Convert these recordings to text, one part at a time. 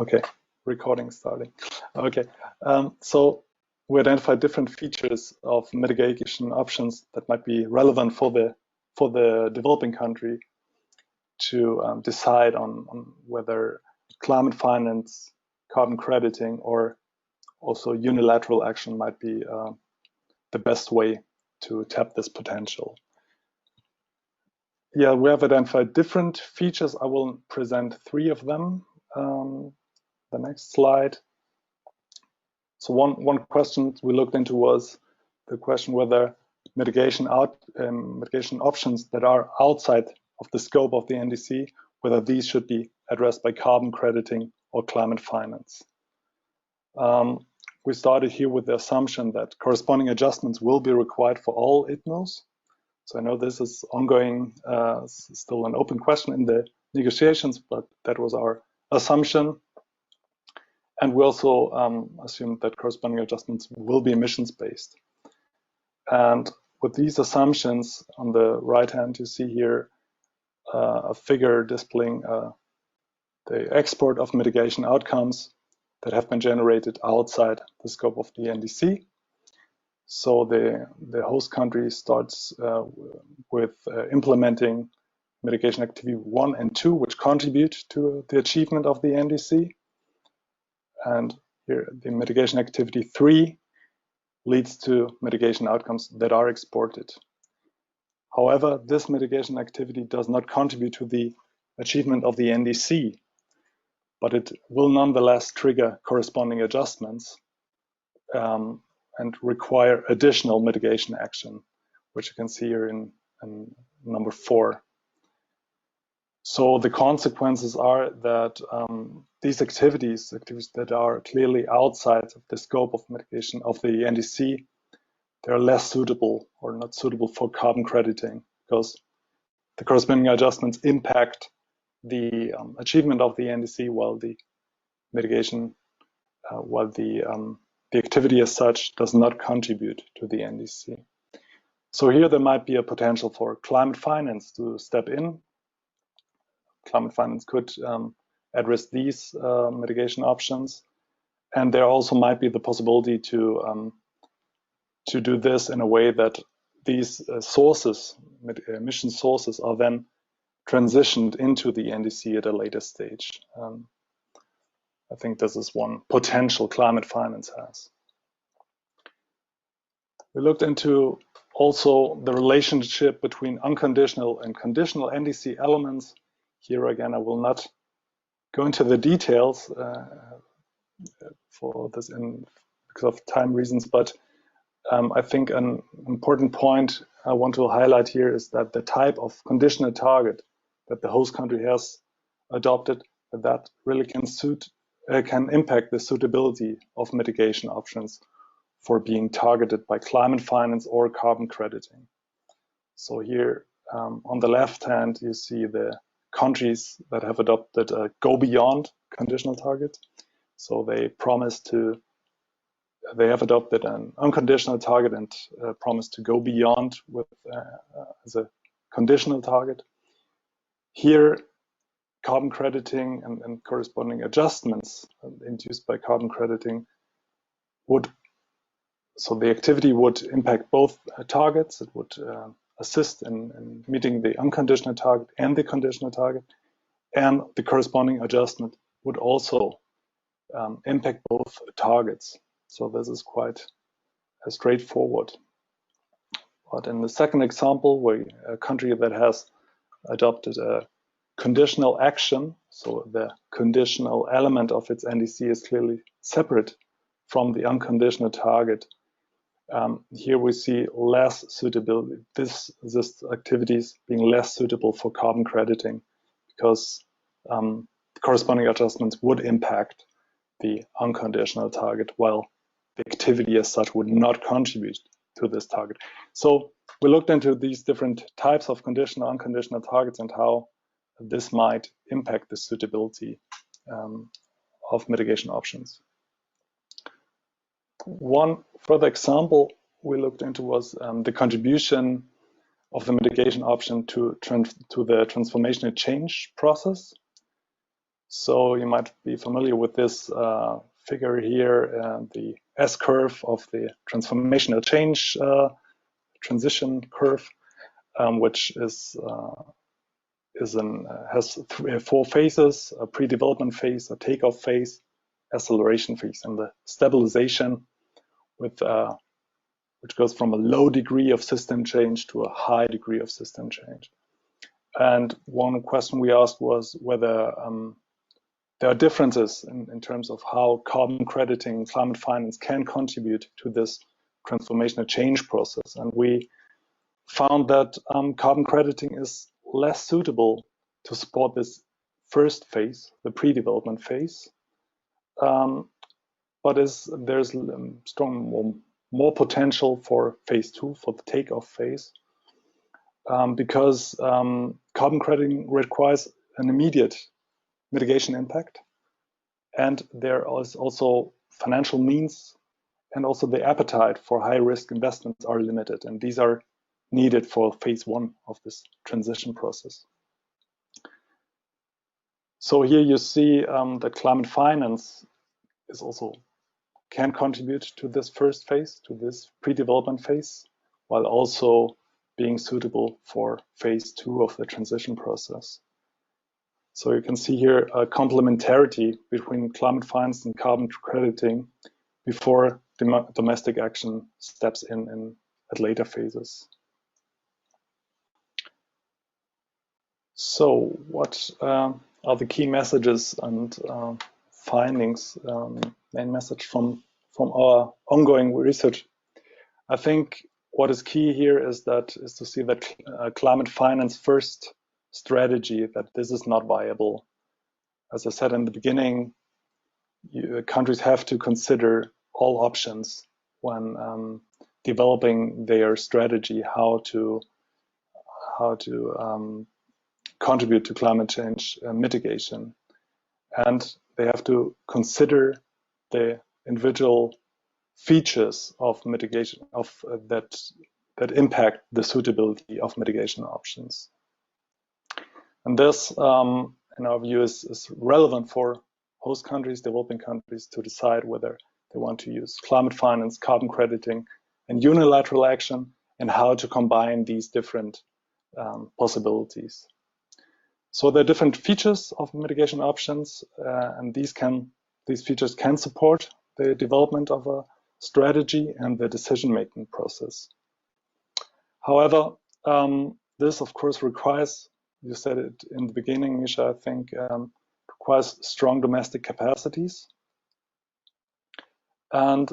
Okay, recording starting. Okay, so we identified different features of mitigation options that might be relevant for the developing country to decide on whether climate finance, carbon crediting, or also unilateral action might be the best way to tap this potential. Yeah, we have identified different features. I will present 3 of them. The next slide. So one question we looked into was the question whether mitigation options that are outside of the scope of the NDC, whether these should be addressed by carbon crediting or climate finance. We started here with the assumption that corresponding adjustments will be required for all ITMOs. So I know this is ongoing, still an open question in the negotiations, but that was our assumption. And we also assumed that corresponding adjustments will be emissions-based. And with these assumptions, on the right hand, you see here a figure displaying the export of mitigation outcomes that have been generated outside the scope of the NDC. So the host country starts with implementing mitigation activity 1 and 2, which contribute to the achievement of the NDC. And here, the mitigation activity 3 leads to mitigation outcomes that are exported. However, this mitigation activity does not contribute to the achievement of the NDC, but it will nonetheless trigger corresponding adjustments and require additional mitigation action, which you can see here in number 4. So the consequences are that these activities that are clearly outside of the scope of mitigation of the NDC, they're less suitable or not suitable for carbon crediting because the corresponding adjustments impact the achievement of the NDC while the mitigation, the activity as such does not contribute to the NDC. So here there might be a potential for climate finance to step in. Climate finance could address these mitigation options, and there also might be the possibility to do this in a way that these emission sources, are then transitioned into the NDC at a later stage. I think this is one potential climate finance has. We looked into also the relationship between unconditional and conditional NDC elements. Here again, I will not go into the details for this because of time reasons, but I think an important point I want to highlight here is that the type of conditional target that the host country has adopted, that really can impact the suitability of mitigation options for being targeted by climate finance or carbon crediting. So here on the left hand, you see the countries that have adopted a go beyond conditional target. So they have adopted an unconditional target and promise to go beyond with as a conditional target. Here, carbon crediting and corresponding adjustments induced by carbon crediting so the activity would impact both targets. It would assist in meeting the unconditional target and the conditional target, and the corresponding adjustment would also impact both targets. So this is quite straightforward. But in the second example, where a country that has adopted a conditional action, so the conditional element of its NDC is clearly separate from the unconditional target. Here we see less suitability, this activities being less suitable for carbon crediting because the corresponding adjustments would impact the unconditional target, while the activity as such would not contribute to this target. So we looked into these different types of conditional, unconditional targets and how this might impact the suitability of mitigation options. One further example we looked into was the contribution of the mitigation option to the transformational change process. So you might be familiar with this figure here, the S curve of the transformational change transition curve, which has 4 phases: a pre-development phase, a takeoff phase, acceleration phase, and the stabilization, with which goes from a low degree of system change to a high degree of system change. And one question we asked was whether there are differences in terms of how carbon crediting and climate finance can contribute to this transformational change process. And we found that carbon crediting is less suitable to support this first phase, the pre-development phase, but there's more potential for phase 2, for the takeoff phase, because carbon crediting requires an immediate mitigation impact, and there is also financial means, and also the appetite for high-risk investments are limited, and these are needed for phase 1 of this transition process. So here you see that climate finance is also can contribute to this first phase, to this pre-development phase, while also being suitable for phase 2 of the transition process. So you can see here a complementarity between climate finance and carbon crediting before domestic action steps in at later phases. So what are the key messages and findings, main message from our ongoing research? I think what is key here is to see that climate finance first strategy, that this is not viable. As I said in the beginning, countries have to consider all options when developing their strategy, how to contribute to climate change mitigation, and they have to consider the individual features of mitigation that impact the suitability of mitigation options. And this, in our view, is relevant for host countries, developing countries, to decide whether they want to use climate finance, carbon crediting, and unilateral action, and how to combine these different possibilities. So there are different features of mitigation options, and these features can support the development of a strategy and the decision-making process. However, this of course requires, you said it in the beginning, Misha, I think, requires strong domestic capacities. And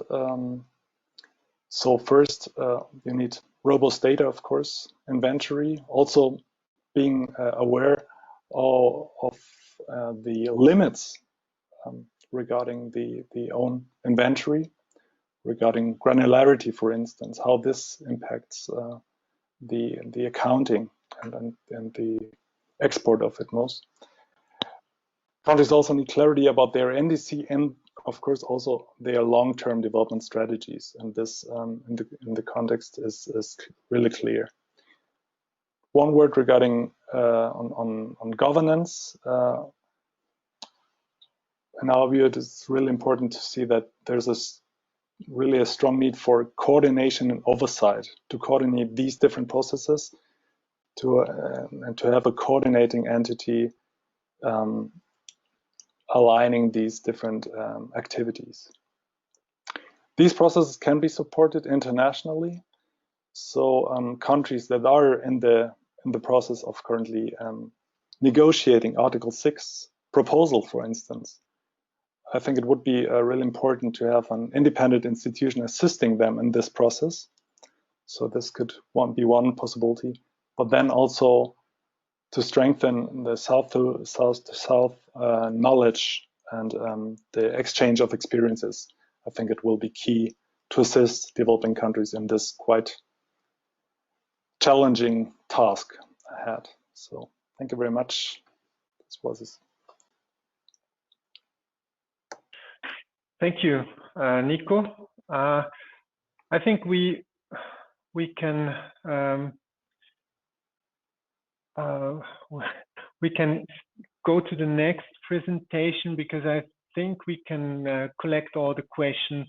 so first, you need robust data, of course, inventory, also being aware of the limits regarding the own inventory, regarding granularity, for instance, how this impacts the accounting and the export of it most. Countries also need clarity about their NDC and, of course, also their long-term development strategies. And this, in the context, is really clear. One word regarding on governance. In our view, it is really important to see that there's really a strong need for coordination and oversight to coordinate these different processes, and to have a coordinating entity aligning these different activities. These processes can be supported internationally. So countries that are in the process of currently negotiating Article 6 proposal, for instance, I think it would be really important to have an independent institution assisting them in this process. So this could be one possibility, but then also to strengthen the south-to-south knowledge and the exchange of experiences. I think it will be key to assist developing countries in this quite challenging task ahead. So thank you very much. This was it. Thank you, Nico. I think we can go to the next presentation because I think we can collect all the questions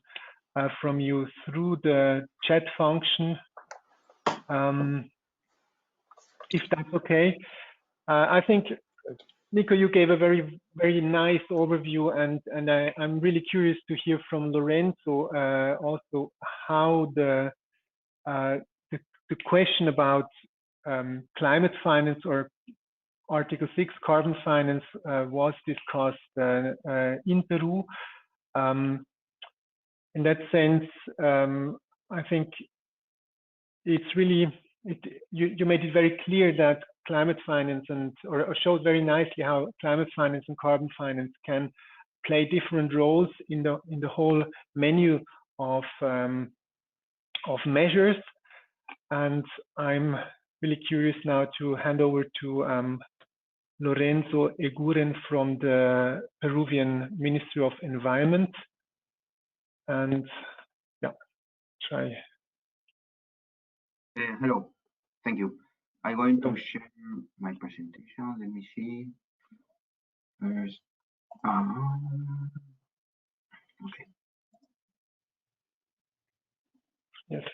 from you through the chat function. If that's okay. I think, Nico, you gave a very, very nice overview, and I'm really curious to hear from Lorenzo also how the question about climate finance or Article 6 carbon finance was discussed in Peru. In that sense, I think it's really, you made it very clear that climate finance or showed very nicely how climate finance and carbon finance can play different roles in the whole menu of measures. And I'm really curious now to hand over to Lorenzo Eguren from the Peruvian Ministry of Environment. And yeah, try. Hello, thank you. I'm going to share my presentation. Let me see. First, okay. Yes.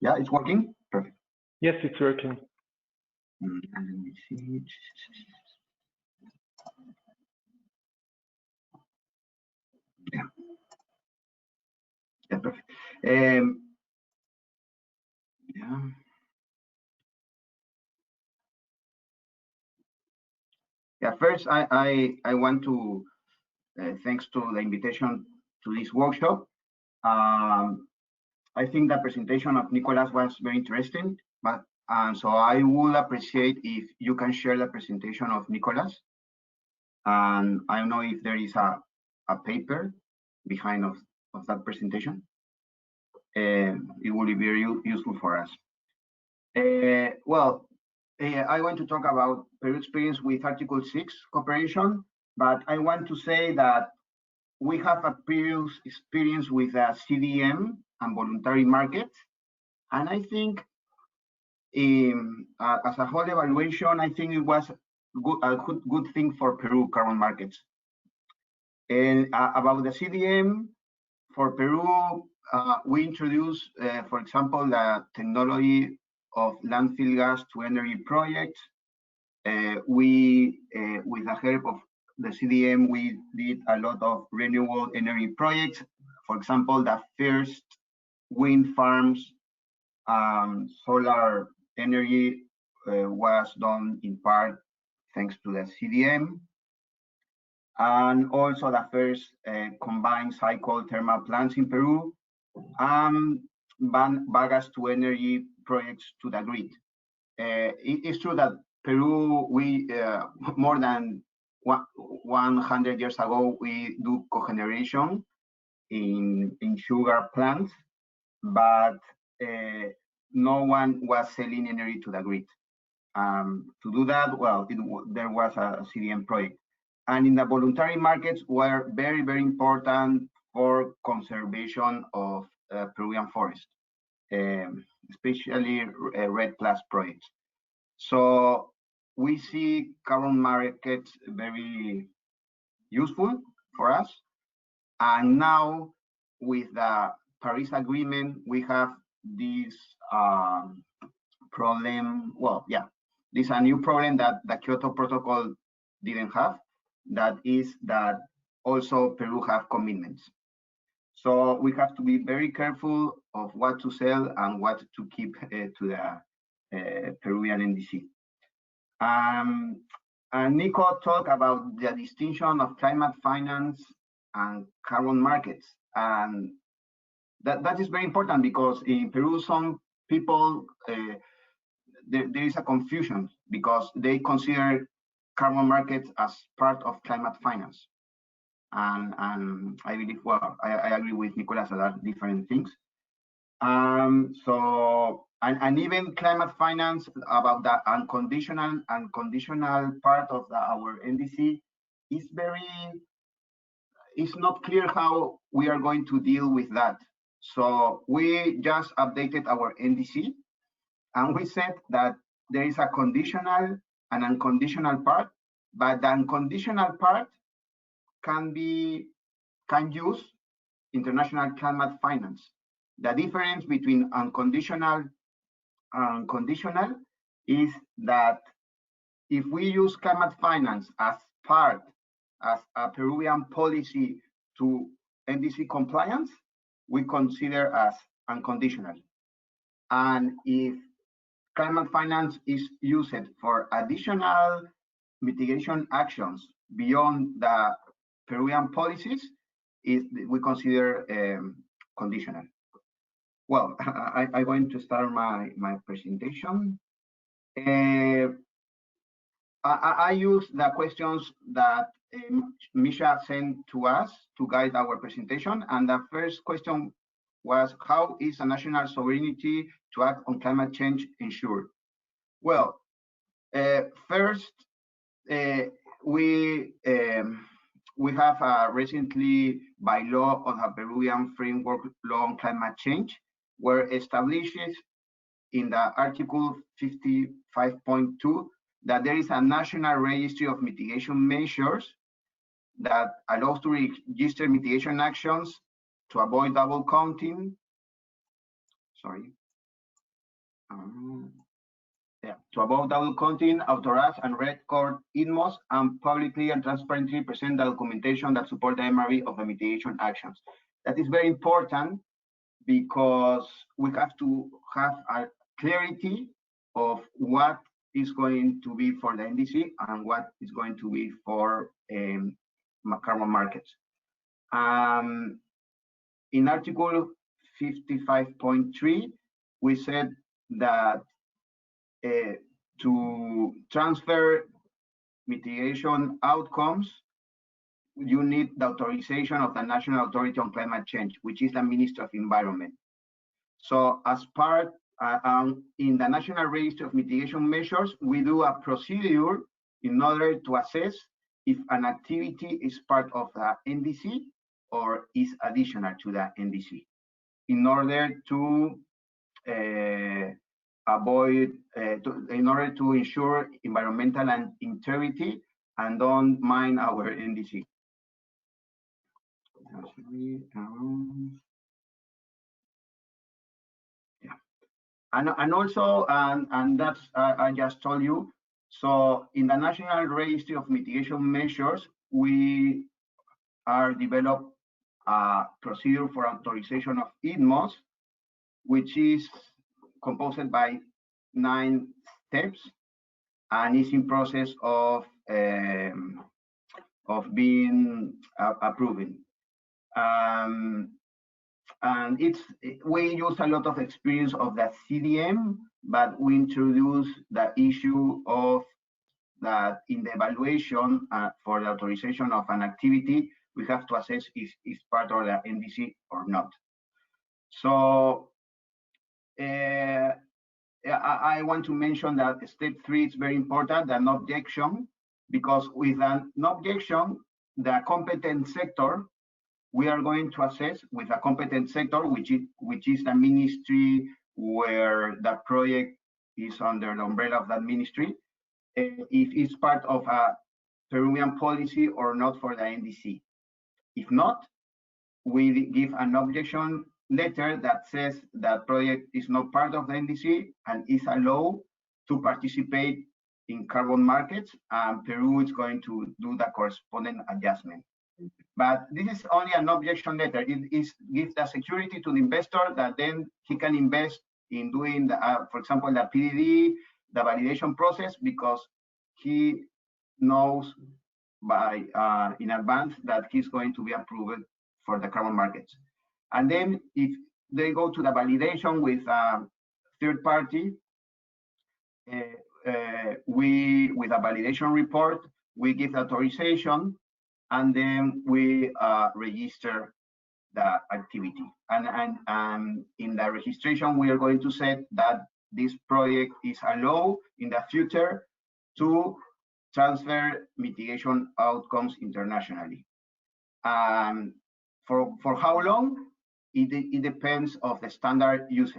Yeah, it's working. Perfect. Yes, it's working. And let me see. Yeah. Yeah, perfect. Yeah. Yeah. First, I want to thanks to the invitation to this workshop. I think the presentation of Nicolas was very interesting, but so I would appreciate if you can share the presentation of Nicolas. And I don't know if there is a paper behind of that presentation. It will be very useful for us. Well, I want to talk about Peru experience with Article 6 cooperation, but I want to say that we have a previous experience with a CDM and voluntary market. And I think as a whole evaluation, I think it was a good thing for Peru carbon markets. And about the CDM, for Peru, we introduced, for example, the technology of landfill gas to energy projects. We, with the help of the CDM, we did a lot of renewable energy projects. For example, the first wind farms, solar energy was done in part thanks to the CDM. And also the first combined cycle thermal plants in Peru, bagasse to energy projects to the grid. It's true that Peru, we more than 100 years ago, we do cogeneration in sugar plants, but no one was selling energy to the grid. To do that, well, there was a CDM project. And in the voluntary markets were very, very important for conservation of Peruvian forest, especially RED+ projects. So we see carbon markets very useful for us. And now with the Paris Agreement, we have this problem. Well, yeah, this is a new problem that the Kyoto Protocol didn't have. That is that also Peru have commitments. So we have to be very careful of what to sell and what to keep to the Peruvian NDC. And Nico talked about the distinction of climate finance and carbon markets. And that is very important because in Peru, some people, there is a confusion because they consider carbon markets as part of climate finance. And I believe, well, I agree with Nicolas that are different things. So, and even climate finance about the unconditional and conditional part of our NDC is it's not clear how we are going to deal with that. So we just updated our NDC and we said that there is a conditional and unconditional part but the unconditional part can use international climate finance. The difference between unconditional and conditional is that if we use climate finance as a Peruvian policy to NDC compliance, we consider as unconditional. And if climate finance is used for additional mitigation actions beyond the Peruvian policies, we consider conditional. Well, I'm going to start my presentation. I use the questions that Misha sent to us to guide our presentation. And the first question was, how is a national sovereignty to act on climate change ensured? Well, first, we have recently by law on a Peruvian framework law on climate change, where establishes in the Article 55.2 that there is a national registry of mitigation measures that allows to register mitigation actions to avoid double counting. Sorry. To avoid double counting, authorize and record INMOs, and publicly and transparently present the documentation that support the MRV of the mitigation actions. That is very important because we have to have a clarity of what is going to be for the NDC and what is going to be for carbon markets. In Article 55.3, we said that to transfer mitigation outcomes, you need the authorization of the National Authority on Climate Change, which is the Ministry of Environment. So as part in the National Register of Mitigation Measures, we do a procedure in order to assess if an activity is part of the NDC or is additional to the NDC, in order to in order to ensure environmental and integrity and don't mind our NDC. And also, and that's I just told you. So in the National Registry of Mitigation Measures, we are developed a procedure for authorization of INMOs, which is composed by 9 steps and is in process of being approved. And we use a lot of experience of the CDM, but we introduce the issue of that in the evaluation for the authorization of an activity, we have to assess if it's part of the NDC or not. So I want to mention that step 3 is very important, an objection, because with an objection, the competent sector, we are going to assess with a competent sector, which is the ministry where the project is under the umbrella of that ministry, if it's part of a Peruvian policy or not for the NDC. If not, we give an objection letter that says that project is not part of the NDC and is allowed to participate in carbon markets, and Peru is going to do the corresponding adjustment. But this is only an objection letter. It gives the security to the investor that then he can invest in doing, for example, the PDD, the validation process, because he knows in advance that he's going to be approved for the carbon markets. And then if they go to the validation with a third party, with a validation report, we give the authorization, and then we register the activity. And in the registration, we are going to say that this project is allowed in the future to transfer mitigation outcomes internationally. For how long? It depends of the standard used.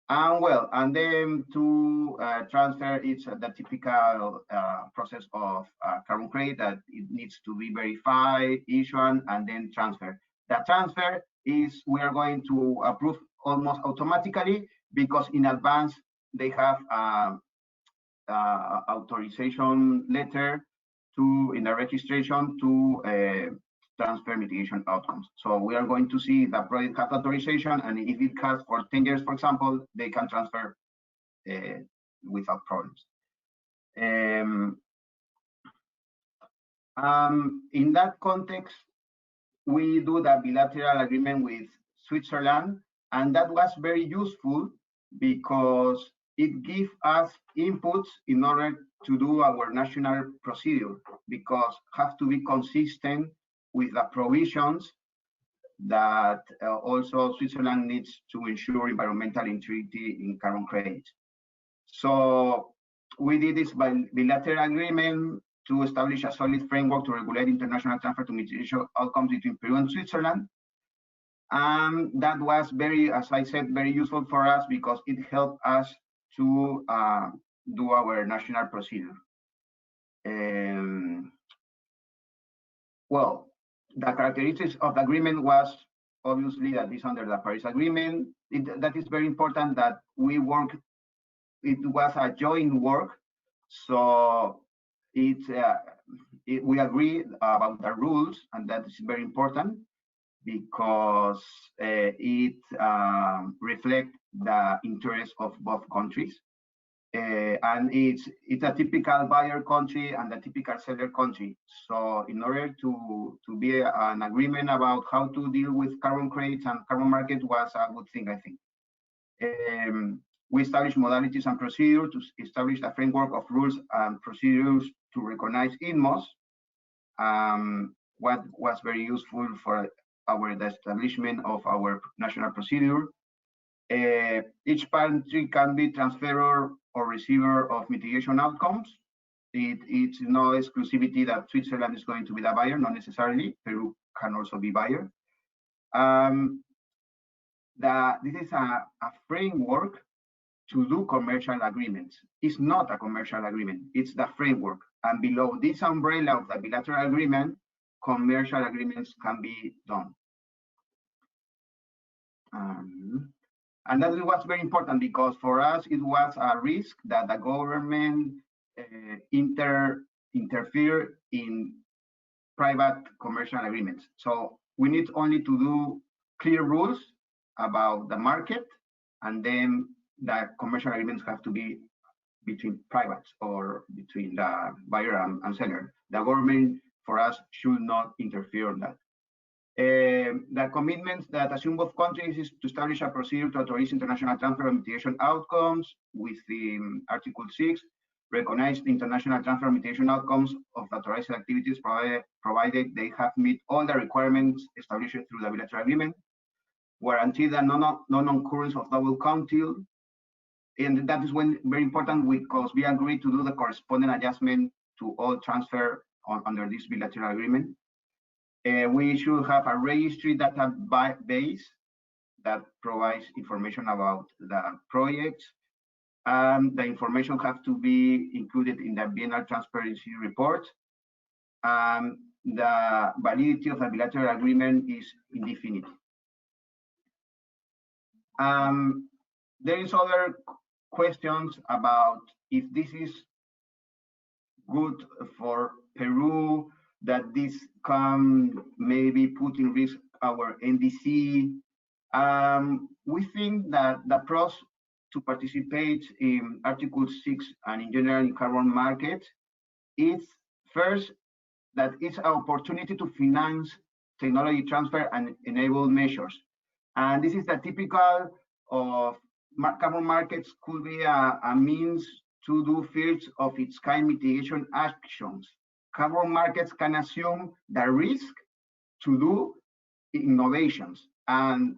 And then to transfer, it's the typical process of carbon credit that it needs to be verified, issued, and then transfer. The transfer is we are going to approve almost automatically because in advance they have authorization letter in the registration to transfer mitigation outcomes. So we are going to see the project has authorization, and if it has for 10 years, for example, they can transfer without problems. In that context, we do the bilateral agreement with Switzerland, and that was very useful because it gives us inputs in order to do our national procedure, because have to be consistent with the provisions that also Switzerland needs to ensure environmental integrity in carbon credits. So we did this by bilateral agreement to establish a solid framework to regulate international transfer to mitigation outcomes between Peru and Switzerland. And that was very, as I said, very useful for us because it helped us to do our national procedure. Well, the characteristics of the agreement was obviously that is under the Paris Agreement. That is very important that we work. It was a joint work, so we agree about the rules, and that is very important because it reflects the interests of both countries. And it's a typical buyer country and a typical seller country. So in order to be an agreement about how to deal with carbon credits and carbon markets was a good thing, I think. We established modalities and procedures to establish a framework of rules and procedures to recognize INMOs. What was very useful for the establishment of our national procedure. Each country can be transferor or receiver of mitigation outcomes. It's no exclusivity that Switzerland is going to be the buyer, not necessarily. Peru can also be buyer. This is a framework to do commercial agreements. It's not a commercial agreement, it's the framework. And below this umbrella of the bilateral agreement, commercial agreements can be done. And that was very important because for us, it was a risk that the government interfere in private commercial agreements. So we need only to do clear rules about the market, and then the commercial agreements have to be between privates or between the buyer and seller. The government, for us, should not interfere on that. The commitments that assume both countries is to establish a procedure to authorize international transfer of mitigation outcomes with the Article 6, recognize the international transfer of mitigation outcomes of the authorized activities provided they have met all the requirements established through the bilateral agreement, guarantee the non-occurrence of double counting, and that is very important because we agree to do the corresponding adjustment to all transfer under this bilateral agreement. We should have a registry database that provides information about the projects. The information has to be included in the biennial transparency report. The validity of the bilateral agreement is indefinite. There is other questions about if this is good for Peru, that this can maybe put in risk our NDC. We think that the pros to participate in Article 6 and in general in carbon market is first that it's an opportunity to finance technology transfer and enable measures. And this is the typical of carbon markets could be a means to do first of its kind mitigation actions. Carbon markets can assume the risk to do innovations. And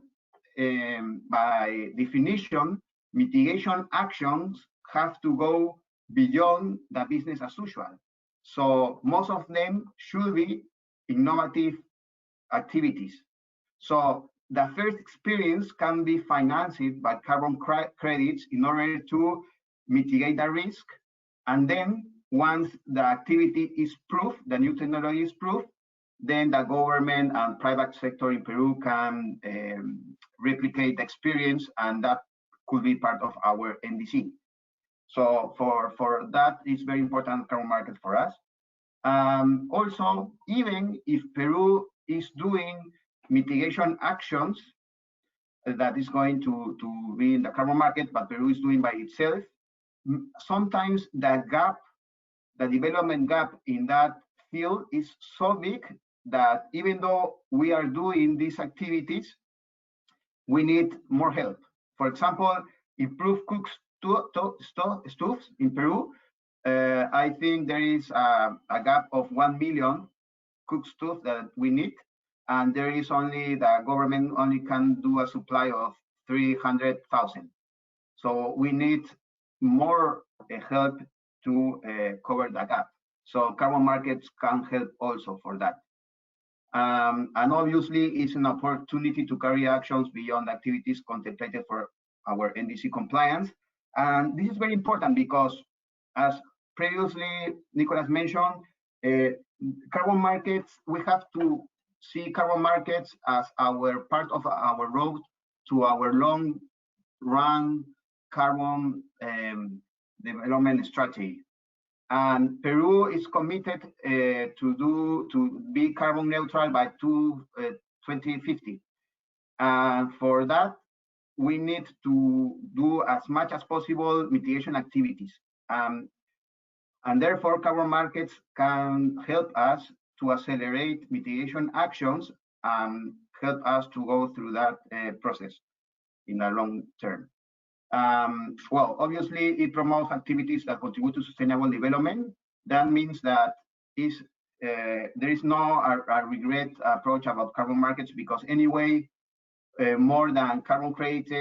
by definition, mitigation actions have to go beyond the business as usual. So most of them should be innovative activities. So the first experience can be financed by carbon credits in order to mitigate the risk. And then once the activity is proved, the new technology is proved, then the government and private sector in Peru can replicate the experience, and that could be part of our NDC. So for that, it's very important carbon market for us. Also, even if Peru is doing mitigation actions that is going to be in the carbon market, but Peru is doing by itself, sometimes the gap, the development gap in that field is so big that even though we are doing these activities, we need more help. For example, improve cook stoves in Peru. I think there is a gap of 1 million cook stoves that we need, and there is only, the government only can do a supply of 300,000. So we need more help to cover the gap. So carbon markets can help also for that. And obviously, it's an opportunity to carry actions beyond activities contemplated for our NDC compliance. And this is very important because, as previously Nicolas mentioned, carbon markets, we have to see carbon markets as our part of our road to our long-run carbon development strategy. And Peru is committed to be carbon neutral by 2050. And for that, we need to do as much as possible mitigation activities. And therefore, carbon markets can help us to accelerate mitigation actions and help us to go through that process in the long term. Well, obviously, it promotes activities that contribute to sustainable development. That means that there is no a regret approach about carbon markets, because anyway, more than carbon credits,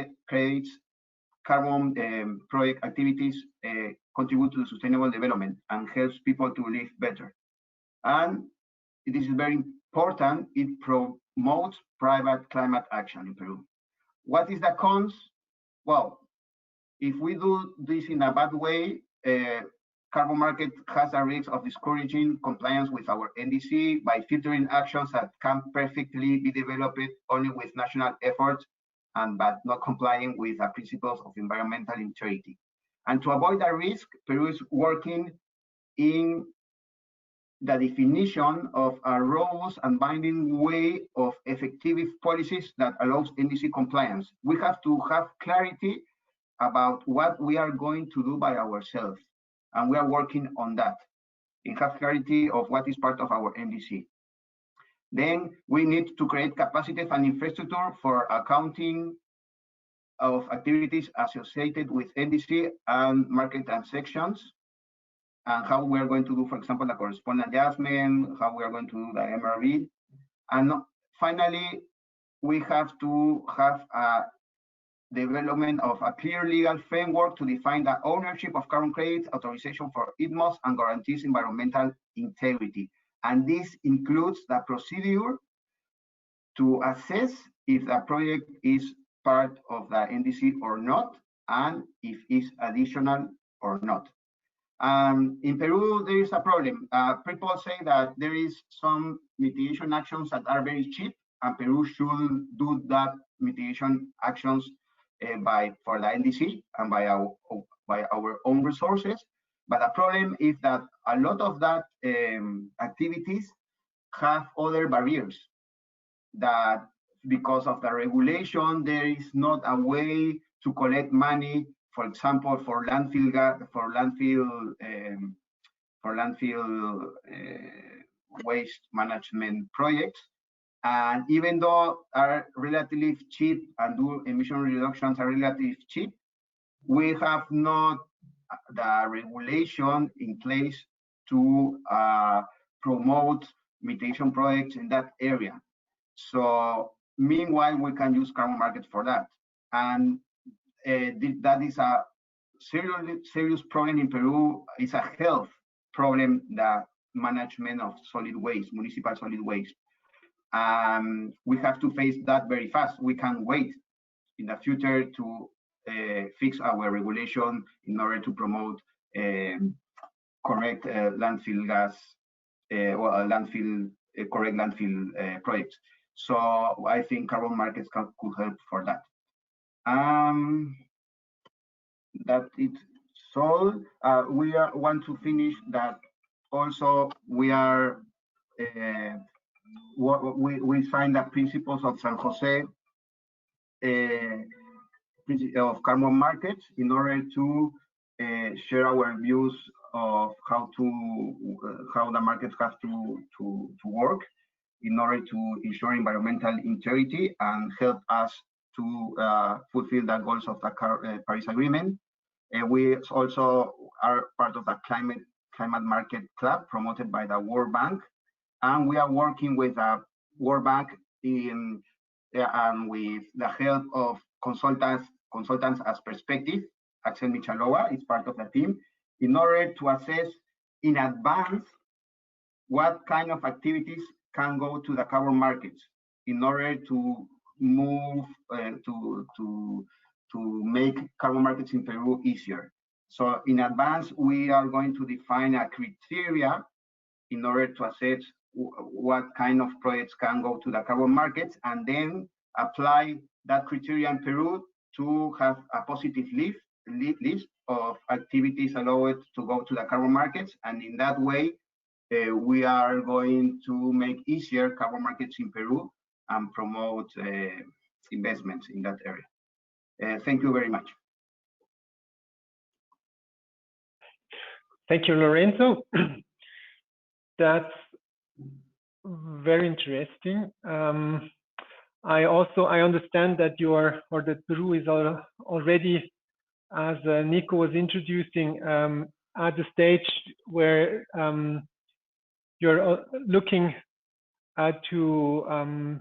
carbon project activities contribute to sustainable development and helps people to live better. And it is very important, it promotes private climate action in Peru. What is the cons? Well, if we do this in a bad way, carbon market has a risk of discouraging compliance with our NDC by filtering actions that can perfectly be developed only with national efforts, but not complying with the principles of environmental integrity. And to avoid that risk, Peru is working in the definition of a robust and binding way of effective policies that allows NDC compliance. We have to have clarity about what we are going to do by ourselves, and we are working on that, and have clarity of what is part of our NDC. Then we need to create capacity and infrastructure for accounting of activities associated with NDC and market transactions, and how we are going to do, for example, the correspondent adjustment, how we are going to do the MRV. And finally, we have to have a development of a clear legal framework to define the ownership of carbon credits, authorization for ITMOs, and guarantees environmental integrity. And this includes the procedure to assess if the project is part of the NDC or not, and if it's additional or not. In Peru, there is a problem. People say that there is some mitigation actions that are very cheap, and Peru should do that mitigation actions for the NDC and by our own resources. But the problem is that a lot of that activities have other barriers, that because of the regulation, there is not a way to collect money, for example, for landfill waste management projects. And even though are relatively cheap and do emission reductions are relatively cheap, we have not the regulation in place to promote mitigation projects in that area. So meanwhile, we can use carbon markets for that. And that is a serious problem in Peru. It's a health problem, the management of solid waste, municipal solid waste. We have to face that very fast. We can't wait in the future to fix our regulation in order to promote correct landfill gas or correct landfill projects. So I think carbon markets could help for that. That it's all. We want to finish that. Also, we are we find the principles of San Jose of carbon markets in order to share our views of how the markets have to work in order to ensure environmental integrity and help us to fulfill the goals of the Paris Agreement. We also are part of the climate market club promoted by the World Bank, and we are working with the World Bank and with the help of consultants as perspective. Axel Michalova is part of the team in order to assess in advance what kind of activities can go to the carbon markets in order to move to make carbon markets in Peru easier. So in advance, we are going to define a criteria in order to assess what kind of projects can go to the carbon markets, and then apply that criteria in Peru to have a positive list of activities allowed to go to the carbon markets. And in that way, we are going to make easier carbon markets in Peru and promote investments in that area. Thank you very much. Thank you, Lorenzo. That's very interesting. I understand that that Peru is already, as Nico was introducing, at the stage where you're looking to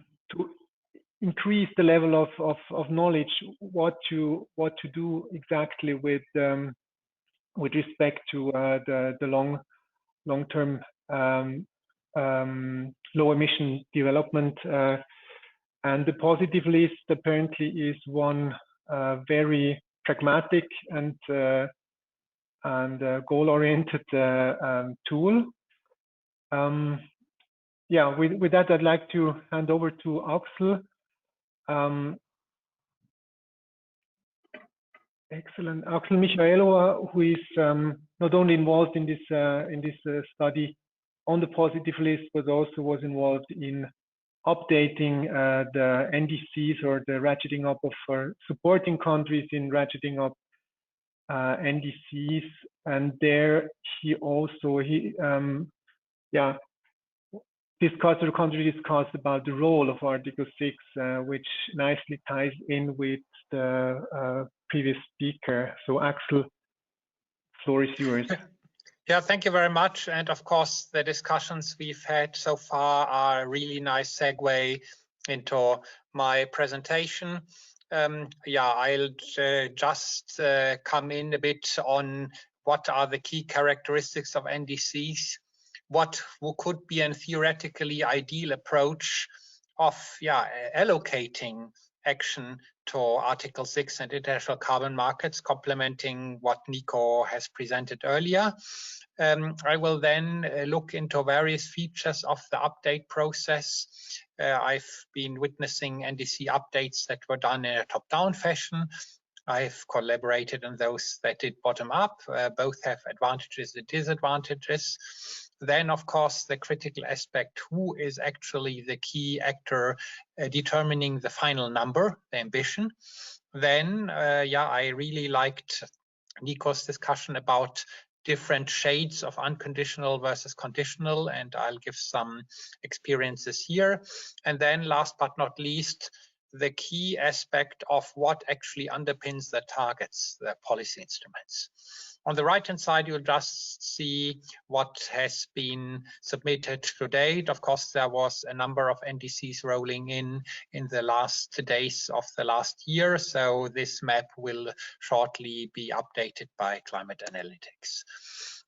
increase the level of knowledge, what to do exactly with respect to the long-term low emission development. And the positive list apparently is one very pragmatic and goal-oriented tool. Yeah, with that, I'd like to hand over to Axel. Excellent. Axel Michaelova, who is not only involved in this study on the positive list, but also was involved in updating the NDCs, or the ratcheting up of supporting countries in ratcheting up NDCs. And there he also discussed about the role of Article 6, which nicely ties in with the previous speaker. So Axel, the floor is yours. Yeah, thank you very much. And of course, the discussions we've had so far are a really nice segue into my presentation. Yeah, I'll just come in a bit on what are the key characteristics of NDCs, what could be a theoretically ideal approach of allocating action to Article 6 and international carbon markets, complementing what Nico has presented earlier. I will then look into various features of the update process. I've been witnessing NDC updates that were done in a top-down fashion. I've collaborated on those that did bottom-up. Both have advantages and disadvantages. Then, of course, the critical aspect, who is actually the key actor determining the final number, the ambition. Then, I really liked Nico's discussion about different shades of unconditional versus conditional, and I'll give some experiences here. And then last but not least, the key aspect of what actually underpins the targets, the policy instruments. On the right-hand side, you'll just see what has been submitted to date. Of course, there was a number of NDCs rolling in the last days of the last year. So this map will shortly be updated by Climate Analytics.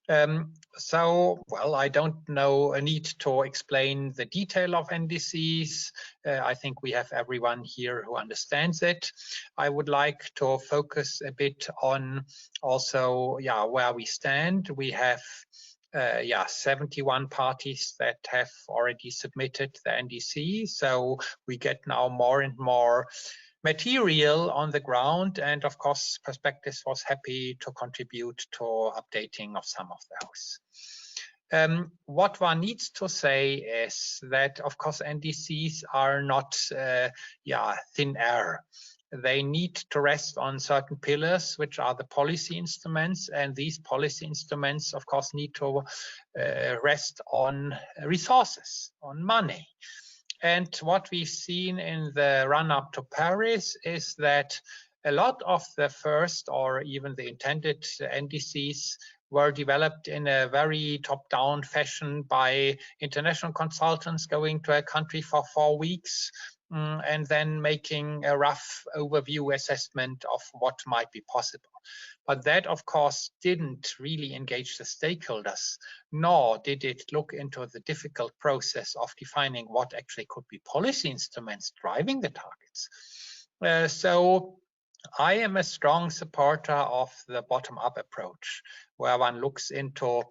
So, well, I don't know a need to explain the detail of NDCs. I think we have everyone here who understands it. I would like to focus a bit on also, where we stand. We have 71 parties that have already submitted the NDC. So we get now more and more material on the ground, and of course Perspectives was happy to contribute to updating of some of those. What one needs to say is that of course NDCs are not thin air. They need to rest on certain pillars, which are the policy instruments, and these policy instruments of course need to rest on resources, on money. And what we've seen in the run-up to Paris is that a lot of the first or even the intended NDCs were developed in a very top-down fashion by international consultants going to a country for 4 weeks and then making a rough overview assessment of what might be possible. But that, of course, didn't really engage the stakeholders, nor did it look into the difficult process of defining what actually could be policy instruments driving the targets. So I am a strong supporter of the bottom-up approach, where one looks into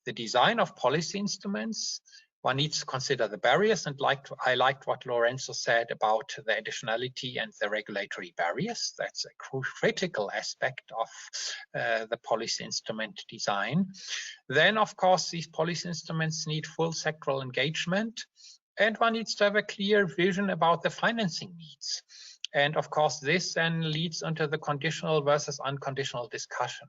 the design of policy instruments. One needs to consider the barriers, and I liked what Lorenzo said about the additionality and the regulatory barriers. That's a critical aspect of the policy instrument design. Then, of course, these policy instruments need full sectoral engagement, and one needs to have a clear vision about the financing needs. And of course, this then leads into the conditional versus unconditional discussion.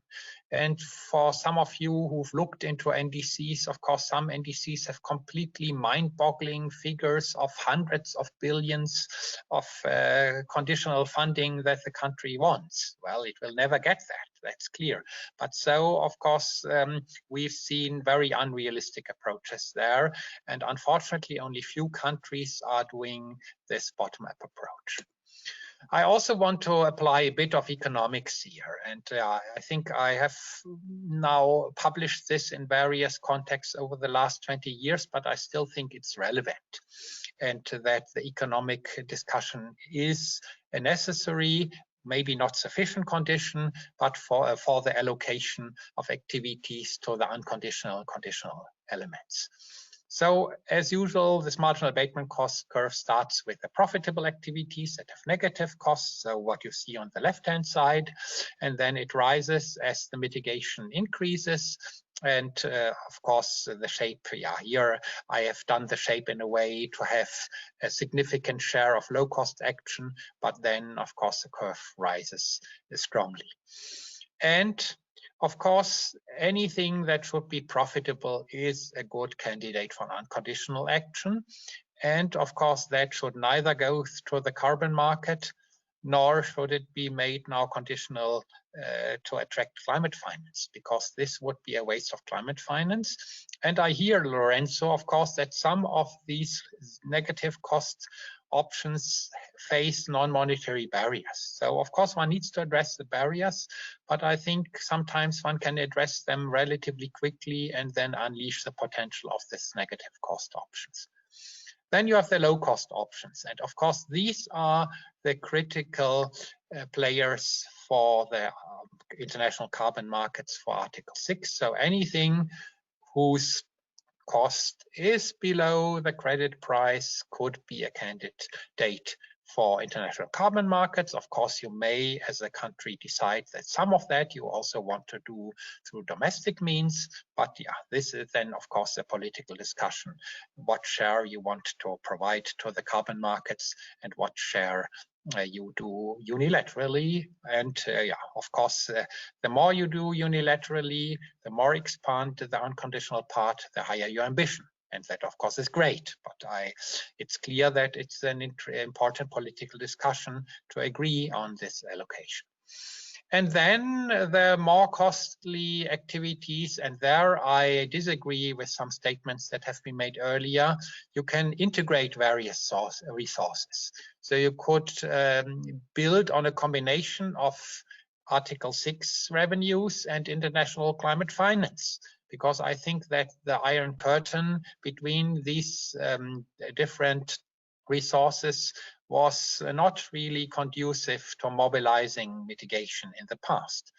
And for some of you who've looked into NDCs, of course, some NDCs have completely mind-boggling figures of hundreds of billions of conditional funding that the country wants. Well, it will never get that, that's clear. But so, of course, we've seen very unrealistic approaches there. And unfortunately, only few countries are doing this bottom-up approach. I also want to apply a bit of economics here, and I think I have now published this in various contexts over the last 20 years, but I still think it's relevant, and that the economic discussion is a necessary, maybe not sufficient condition, but for the allocation of activities to the unconditional and conditional elements. So as usual, this marginal abatement cost curve starts with the profitable activities that have negative costs, so what you see on the left-hand side, and then it rises as the mitigation increases. And of course, the shape, here I have done the shape in a way to have a significant share of low-cost action, but then, of course, the curve rises strongly. And of course, anything that should be profitable is a good candidate for unconditional action. And of course, that should neither go to the carbon market, nor should it be made now conditional to attract climate finance, because this would be a waste of climate finance. And I hear, Lorenzo, of course, that some of these negative cost options face non-monetary barriers. So of course one needs to address the barriers, but I think sometimes one can address them relatively quickly and then unleash the potential of this negative cost options. Then you have the low cost options. And of course, these are the critical players for the international carbon markets for Article 6. So anything whose cost is below the credit price could be a candidate for international carbon markets. Of course, you may, as a country, decide that some of that you also want to do through domestic means. But yeah, this is then, of course, a political discussion, what share you want to provide to the carbon markets and what share you do unilaterally. And of course, the more you do unilaterally, the more expand the unconditional part, the higher your ambition. And that, of course, is great. But it's clear that it's an important political discussion to agree on this allocation. And then the more costly activities, and there I disagree with some statements that have been made earlier. You can integrate various resources. So you could build on a combination of Article 6 revenues and international climate finance. because I think that the iron curtain between these different resources was not really conducive to mobilizing mitigation in the past.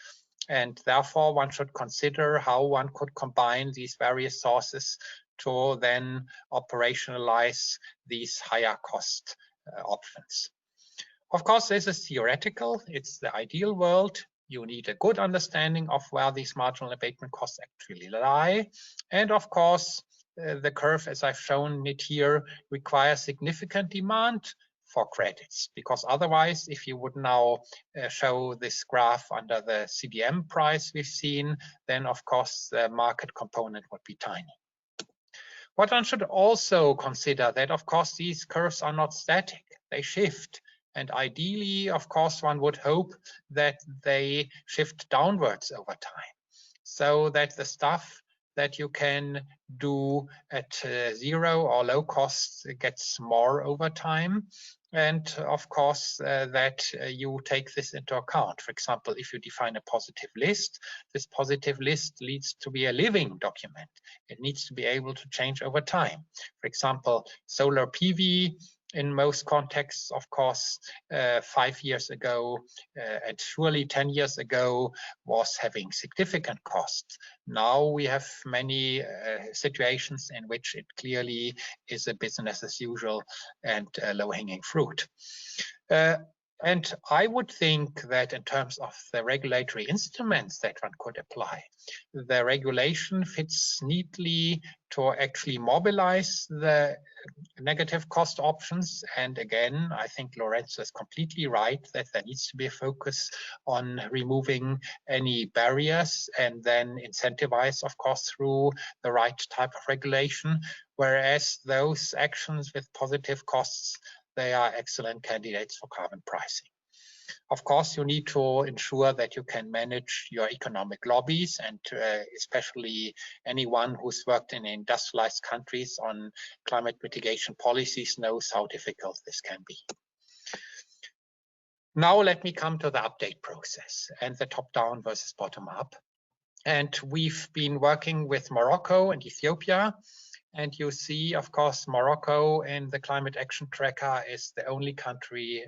And therefore, one should consider how one could combine these various sources to then operationalize these higher cost options. Of course, this is theoretical. It's the ideal world. You need a good understanding of where these marginal abatement costs actually lie. And of course, the curve, as I've shown it here, requires significant demand for credits, because otherwise, if you would now show this graph under the CDM price we've seen, then of course the market component would be tiny. What one should also consider that of course these curves are not static, they shift. And ideally, of course, one would hope that they shift downwards over time, so that the stuff that you can do at zero or low cost gets more over time. And of course, that you take this into account. For example, if you define a positive list, this positive list needs to be a living document. It needs to be able to change over time. For example, solar PV, in most contexts, of course, 5 years ago and surely 10 years ago was having significant costs. Now we have many situations in which it clearly is a business as usual and low-hanging fruit. And I would think that in terms of the regulatory instruments that one could apply, the regulation fits neatly to actually mobilize the negative cost options. And again, I think Lorenzo is completely right that there needs to be a focus on removing any barriers and then incentivize, of course, through the right type of regulation. Whereas those actions with positive costs, they are excellent candidates for carbon pricing. Of course, you need to ensure that you can manage your economic lobbies, and especially anyone who's worked in industrialized countries on climate mitigation policies knows how difficult this can be. Now let me come to the update process and the top-down versus bottom-up. And we've been working with Morocco and Ethiopia. And you see, of course, Morocco in the climate action tracker is the only country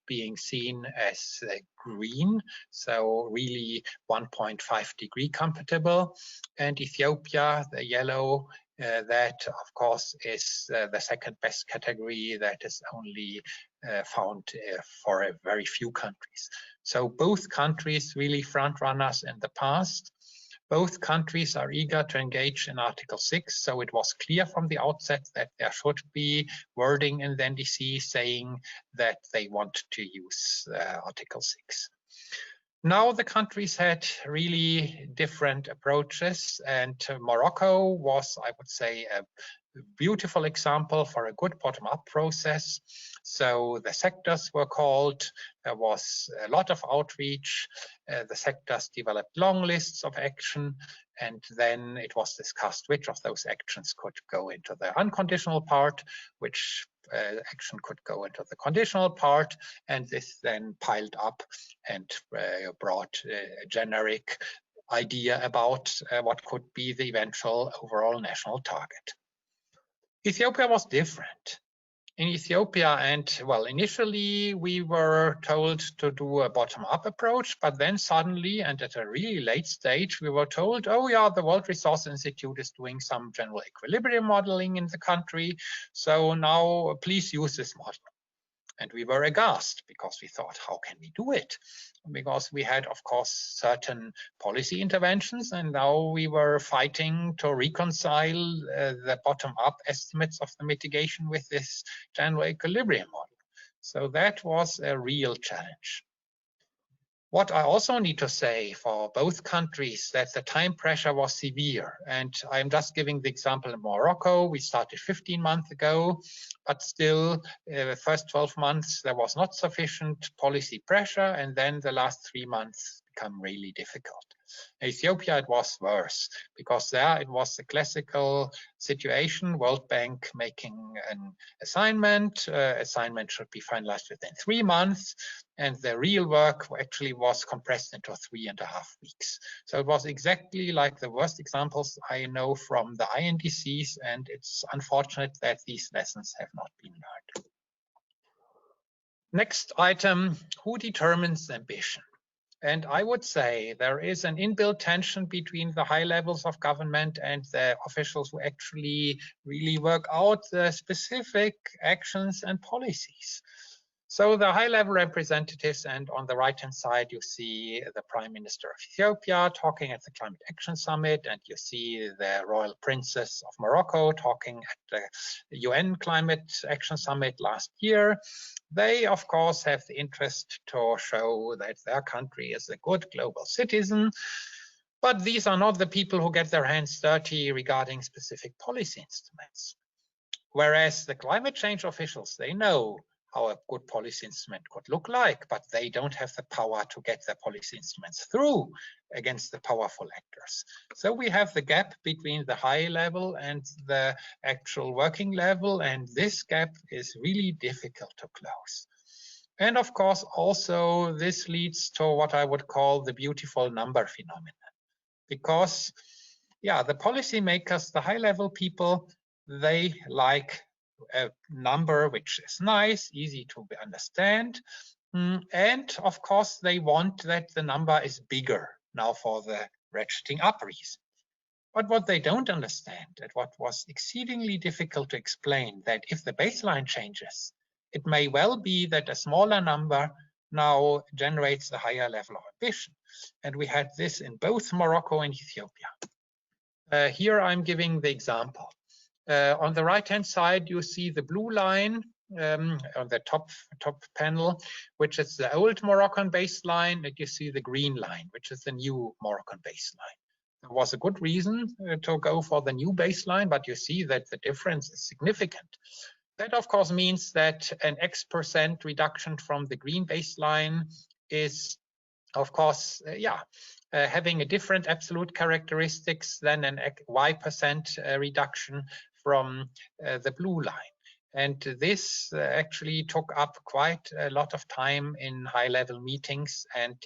being seen as green, so really 1.5 degree compatible. And Ethiopia, the yellow, that of course is the second best category that is only found for a very few countries. So both countries really front runners in the past. Both countries are eager to engage in Article 6, so it was clear from the outset that there should be wording in the NDC saying that they want to use Article 6. Now the countries had really different approaches, and Morocco was, I would say, a beautiful example for a good bottom-up process. So the sectors were called, there was a lot of outreach, the sectors developed long lists of action, and then it was discussed which of those actions could go into the unconditional part, which action could go into the conditional part, and this then piled up and brought a generic idea about what could be the eventual overall national target. Ethiopia was different. In Ethiopia, and well, initially we were told to do a bottom-up approach, but then suddenly, and at a really late stage, we were told, oh yeah, the World Resources Institute is doing some general equilibrium modeling in the country, so now please use this model. And we were aghast because we thought, how can we do it? Because we had, of course, certain policy interventions, and now we were fighting to reconcile the bottom-up estimates of the mitigation with this general equilibrium model. So that was a real challenge. What I also need to say for both countries that the time pressure was severe. And I'm just giving the example in Morocco. We started 15 months ago, but still the first 12 months, there was not sufficient policy pressure. And then the last 3 months become really difficult. In Ethiopia, it was worse because there it was the classical situation, World Bank making an assignment. Assignment should be finalized within 3 months, and the real work actually was compressed into 3.5 weeks. So it was exactly like the worst examples I know from the INDCs, and it's unfortunate that these lessons have not been learned. Next item, who determines ambition? And I would say there is an inbuilt tension between the high levels of government and the officials who actually really work out the specific actions and policies. So the high-level representatives, and on the right-hand side, you see the Prime Minister of Ethiopia talking at the Climate Action Summit, and you see the Royal Princess of Morocco talking at the UN Climate Action Summit last year. They, of course, have the interest to show that their country is a good global citizen, but these are not the people who get their hands dirty regarding specific policy instruments. Whereas the climate change officials, they know how a good policy instrument could look like, but they don't have the power to get their policy instruments through against the powerful actors. So we have the gap between the high level and the actual working level, and this gap is really difficult to close. And of course, also this leads to what I would call the beautiful number phenomenon, because the policymakers, the high level people, they like a number which is nice, easy to understand, and of course they want that the number is bigger now for the ratcheting up reason. But what they don't understand, and what was exceedingly difficult to explain, that if the baseline changes, it may well be that a smaller number now generates a higher level of ambition. And we had this in both Morocco and Ethiopia. Here I'm giving the example. On the right-hand side, you see the blue line on the top panel, which is the old Moroccan baseline, and you see the green line, which is the new Moroccan baseline. There was a good reason to go for the new baseline, but you see that the difference is significant. That, of course, means that an X% reduction from the green baseline is, of course, having a different absolute characteristics than an Y% reduction from the blue line. And this actually took up quite a lot of time in high-level meetings. And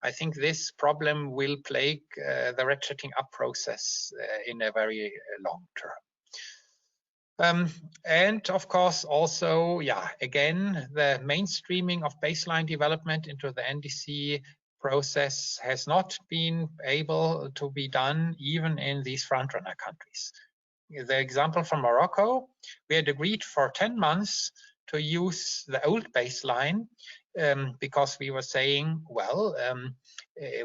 I think this problem will plague the ratcheting up process in a very long term. And of course, also, again, the mainstreaming of baseline development into the NDC process has not been able to be done even in these frontrunner countries. The example from Morocco, we had agreed for 10 months to use the old baseline because we were saying, well,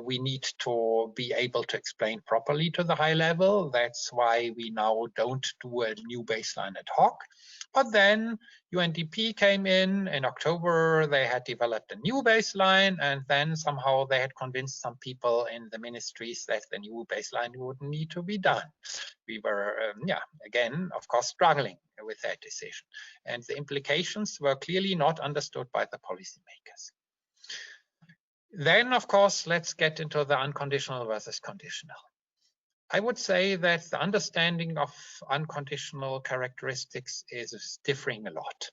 we need to be able to explain properly to the high level. That's why we now don't do a new baseline ad hoc. But then UNDP came in October, they had developed a new baseline, and then somehow they had convinced some people in the ministries that the new baseline wouldn't need to be done. We were, again, of course, struggling with that decision. And the implications were clearly not understood by the policymakers. Then, of course, let's get into the unconditional versus conditional. I would say that the understanding of unconditional characteristics is differing a lot.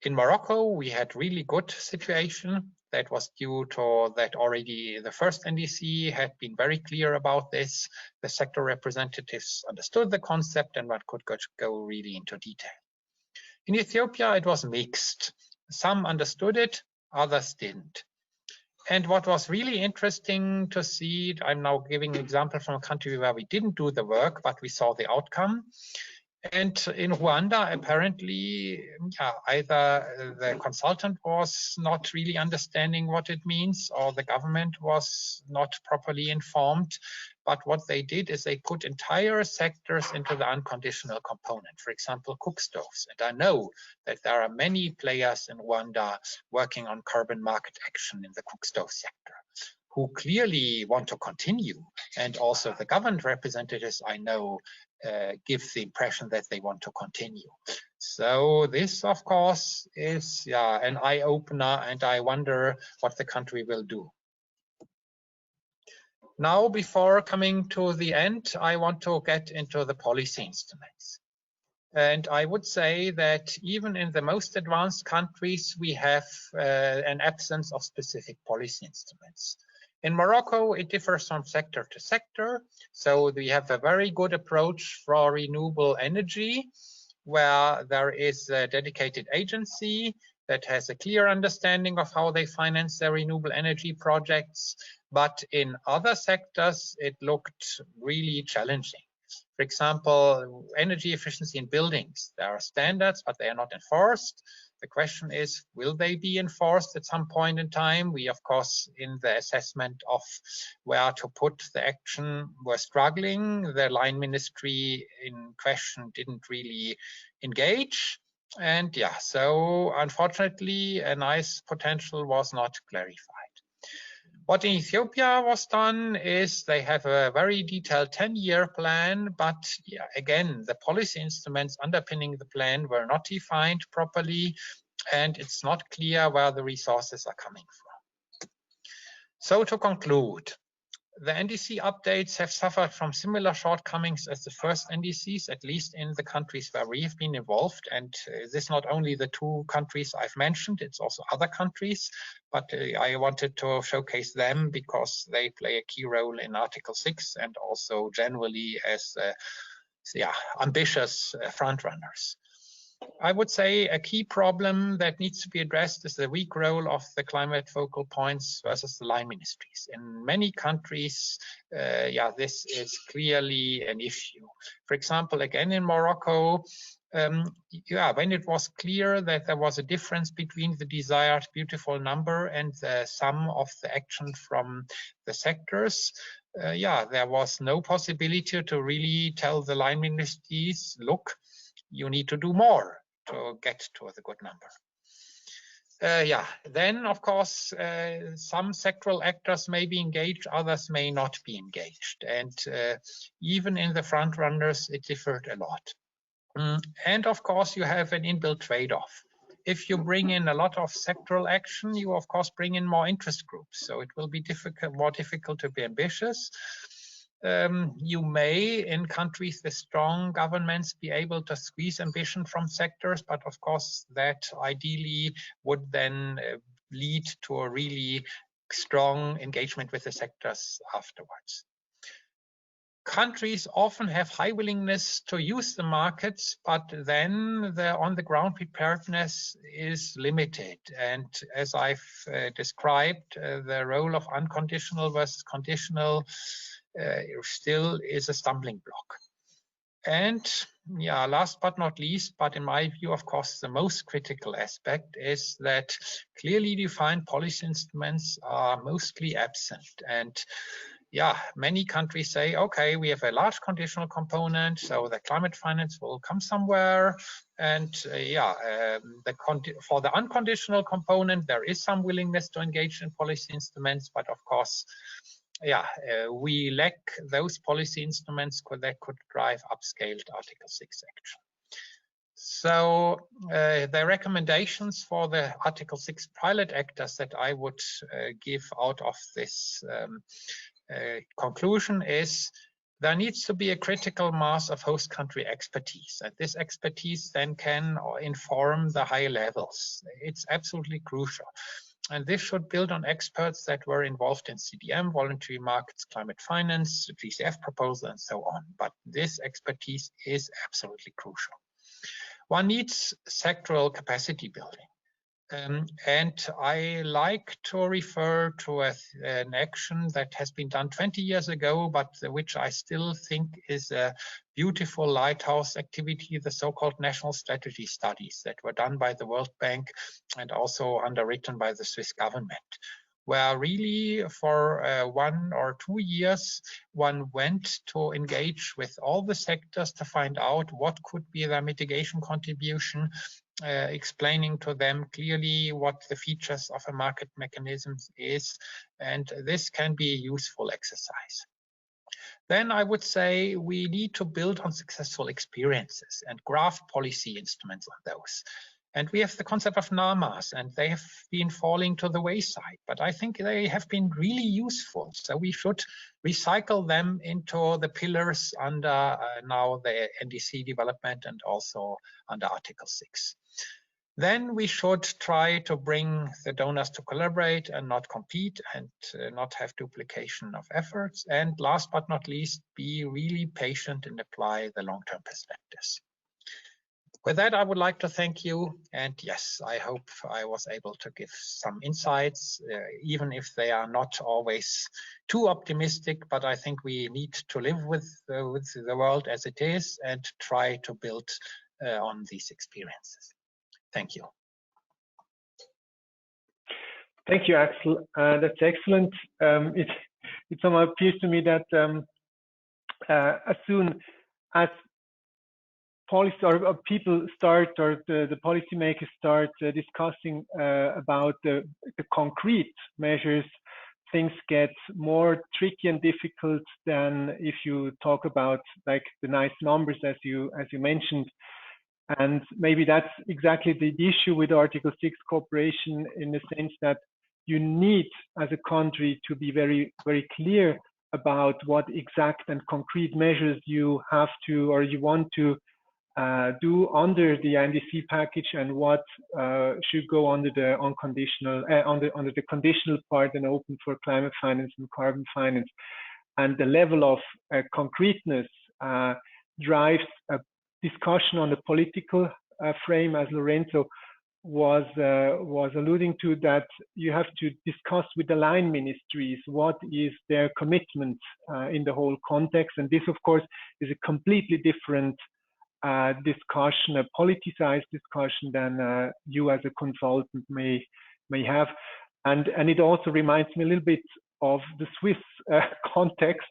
In Morocco, we had really good situation. That was due to that already the first NDC had been very clear about this. The sector representatives understood the concept and one could go really into detail. In Ethiopia, it was mixed. Some understood it, others didn't. And what was really interesting to see, I'm now giving an example from a country where we didn't do the work, but we saw the outcome. And in Rwanda, apparently, either the consultant was not really understanding what it means, or the government was not properly informed. But what they did is they put entire sectors into the unconditional component, for example, cook stoves. And I know that there are many players in Rwanda working on carbon market action in the cook stove sector, who clearly want to continue. And also the government representatives I know give the impression that they want to continue. So this, of course, is an eye-opener, and I wonder what the country will do. Now, before coming to the end, I want to get into the policy instruments. And I would say that even in the most advanced countries, we have an absence of specific policy instruments. In Morocco, it differs from sector to sector. So we have a very good approach for renewable energy, where there is a dedicated agency that has a clear understanding of how they finance their renewable energy projects. But in other sectors, it looked really challenging. For example, energy efficiency in buildings. There are standards, but they are not enforced. The question is, will they be enforced at some point in time? We, of course, in the assessment of where to put the action, were struggling. The line ministry in question didn't really engage. And yeah, so unfortunately, a nice potential was not clarified. What in Ethiopia was done is they have a very detailed 10-year plan, but yeah, again, the policy instruments underpinning the plan were not defined properly, and it's not clear where the resources are coming from. So to conclude, the NDC updates have suffered from similar shortcomings as the first NDCs, at least in the countries where we have been involved. And this not only the two countries I've mentioned, it's also other countries. But I wanted to showcase them because they play a key role in Article 6 and also generally as ambitious frontrunners. I would say a key problem that needs to be addressed is the weak role of the climate focal points versus the line ministries. In many countries, this is clearly an issue. For example, again in Morocco, when it was clear that there was a difference between the desired beautiful number and the sum of the action from the sectors, there was no possibility to really tell the line ministries, look, you need to do more to get to the good number. Then of course, some sectoral actors may be engaged, others may not be engaged. And even in the front runners, it differed a lot. And of course, you have an inbuilt trade-off. If you bring in a lot of sectoral action, you of course bring in more interest groups. So it will be more difficult to be ambitious. You may, in countries with strong governments, be able to squeeze ambition from sectors, but of course that ideally would then lead to a really strong engagement with the sectors afterwards. Countries often have high willingness to use the markets, but then the on-the-ground preparedness is limited. And as I've described, the role of unconditional versus conditional still is a stumbling block. And last but not least, but in my view, of course, the most critical aspect is that clearly defined policy instruments are mostly absent. And many countries say, okay, we have a large conditional component, so the climate finance will come somewhere. And for the unconditional component, there is some willingness to engage in policy instruments, but of course, we lack those policy instruments that could drive upscaled Article 6 action. So the recommendations for the Article 6 pilot actors that I would give out of this conclusion is there needs to be a critical mass of host country expertise, and this expertise then can inform the high levels. It's absolutely crucial. And this should build on experts that were involved in CDM, voluntary markets, climate finance, the GCF proposal, and so on. But this expertise is absolutely crucial. One needs sectoral capacity building. And I like to refer to an action that has been done 20 years ago, but which I still think is a beautiful lighthouse activity, the so-called national strategy studies that were done by the World Bank and also underwritten by the Swiss government, where really for 1 or 2 years, one went to engage with all the sectors to find out what could be their mitigation contribution, explaining to them clearly what the features of a market mechanism is, and this can be a useful exercise. Then I would say we need to build on successful experiences and graft policy instruments on those. And we have the concept of NAMAs, and they have been falling to the wayside, but I think they have been really useful. So we should recycle them into the pillars under now the NDC development and also under Article 6. Then we should try to bring the donors to collaborate and not compete and not have duplication of efforts. And last but not least, be really patient and apply the long-term perspectives. With that, I would like to thank you. And yes, I hope I was able to give some insights, even if they are not always too optimistic, but I think we need to live with the world as it is and try to build on these experiences. Thank you. Thank you, Axel. That's excellent. It somehow appears to me that as soon as policy or people start, or the policymakers start discussing about the concrete measures, things get more tricky and difficult than if you talk about like the nice numbers as you mentioned. And maybe that's exactly the issue with Article 6 cooperation, in the sense that you need, as a country, to be very, very clear about what exact and concrete measures you have to, or you want to do under the NDC package, and what should go under the unconditional, under the conditional part and open for climate finance and carbon finance. And the level of concreteness drives a discussion on the political frame, as Lorenzo was alluding to, that you have to discuss with the line ministries what is their commitment in the whole context. And this, of course, is a completely different discussion, a politicized discussion, than you as a consultant may have. And it also reminds me a little bit of the Swiss context.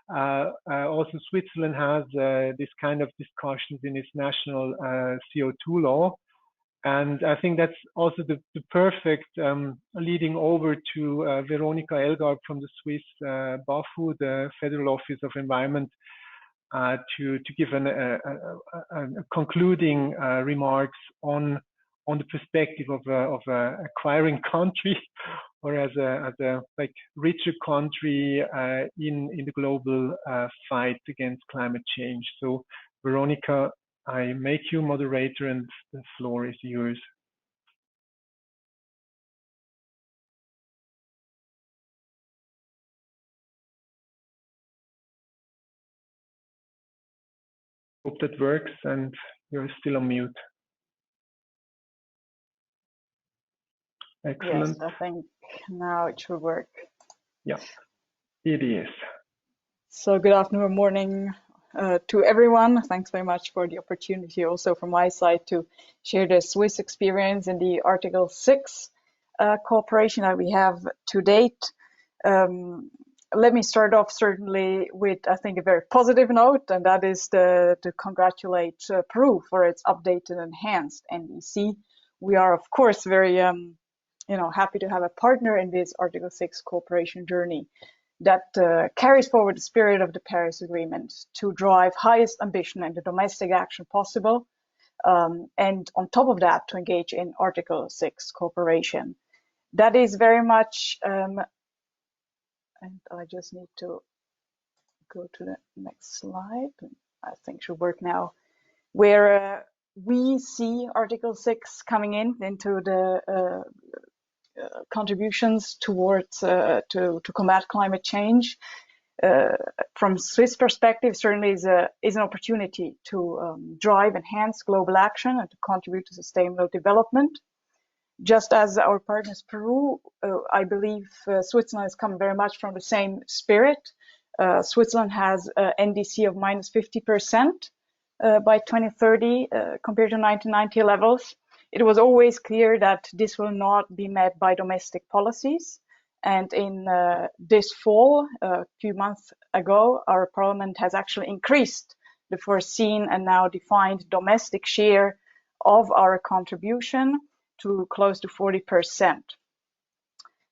Also, Switzerland has this kind of discussions in its national CO2 law. And I think that's also the perfect leading over to Veronika Elgarb from the Swiss BAFU, the Federal Office of Environment, to give a concluding remarks on the perspective of a acquiring country, or as a like richer country in the global fight against climate change. So, Veronika, I make you moderator, and the floor is yours. Hope that works, and you're still on mute. Excellent. Yes, I think now it should work. Yeah, it is. So good afternoon, morning to everyone. Thanks very much for the opportunity also from my side to share the Swiss experience in the Article 6 cooperation that we have to date. Let me start off certainly with, I think, a very positive note, and that is to congratulate Peru for its updated and enhanced NDC. We are, of course, very happy to have a partner in this Article 6 cooperation journey that carries forward the spirit of the Paris Agreement to drive highest ambition and the domestic action possible, and on top of that, to engage in Article 6 cooperation. That is very much, and I just need to go to the next slide, I think should work now, where we see Article 6 coming into the contributions towards to combat climate change. From Swiss perspective, certainly is an opportunity to drive enhanced global action and to contribute to sustainable development. Just as our partners Peru, I believe Switzerland has come very much from the same spirit. Switzerland has NDC of minus 50% by 2030 compared to 1990 levels. It was always clear that this will not be met by domestic policies. And in this fall, a few months ago, our parliament has actually increased the foreseen and now defined domestic share of our contribution to close to 40%.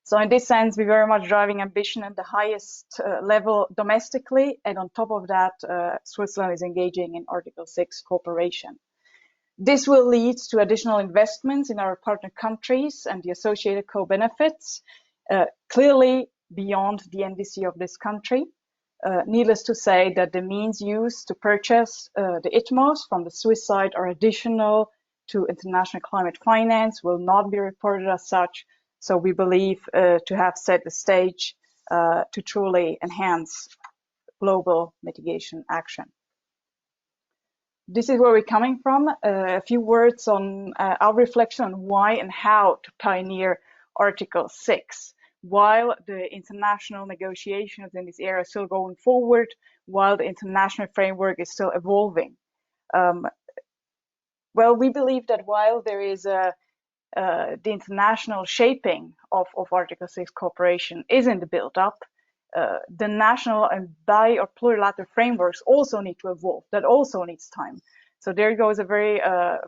So in this sense, we're very much driving ambition at the highest level domestically. And on top of that, Switzerland is engaging in Article 6 cooperation. This will lead to additional investments in our partner countries and the associated co-benefits, clearly beyond the NDC of this country. Needless to say that the means used to purchase the ITMOs from the Swiss side are additional to international climate finance, will not be reported as such. So we believe to have set the stage to truly enhance global mitigation action. This is where we're coming from. A few words on our reflection on why and how to pioneer Article 6. While the international negotiations in this area are still going forward, while the international framework is still evolving. Well, we believe that while there is the international shaping of Article 6 cooperation is in the build-up, the national and bi or plurilateral frameworks also need to evolve. That also needs time. So there goes a very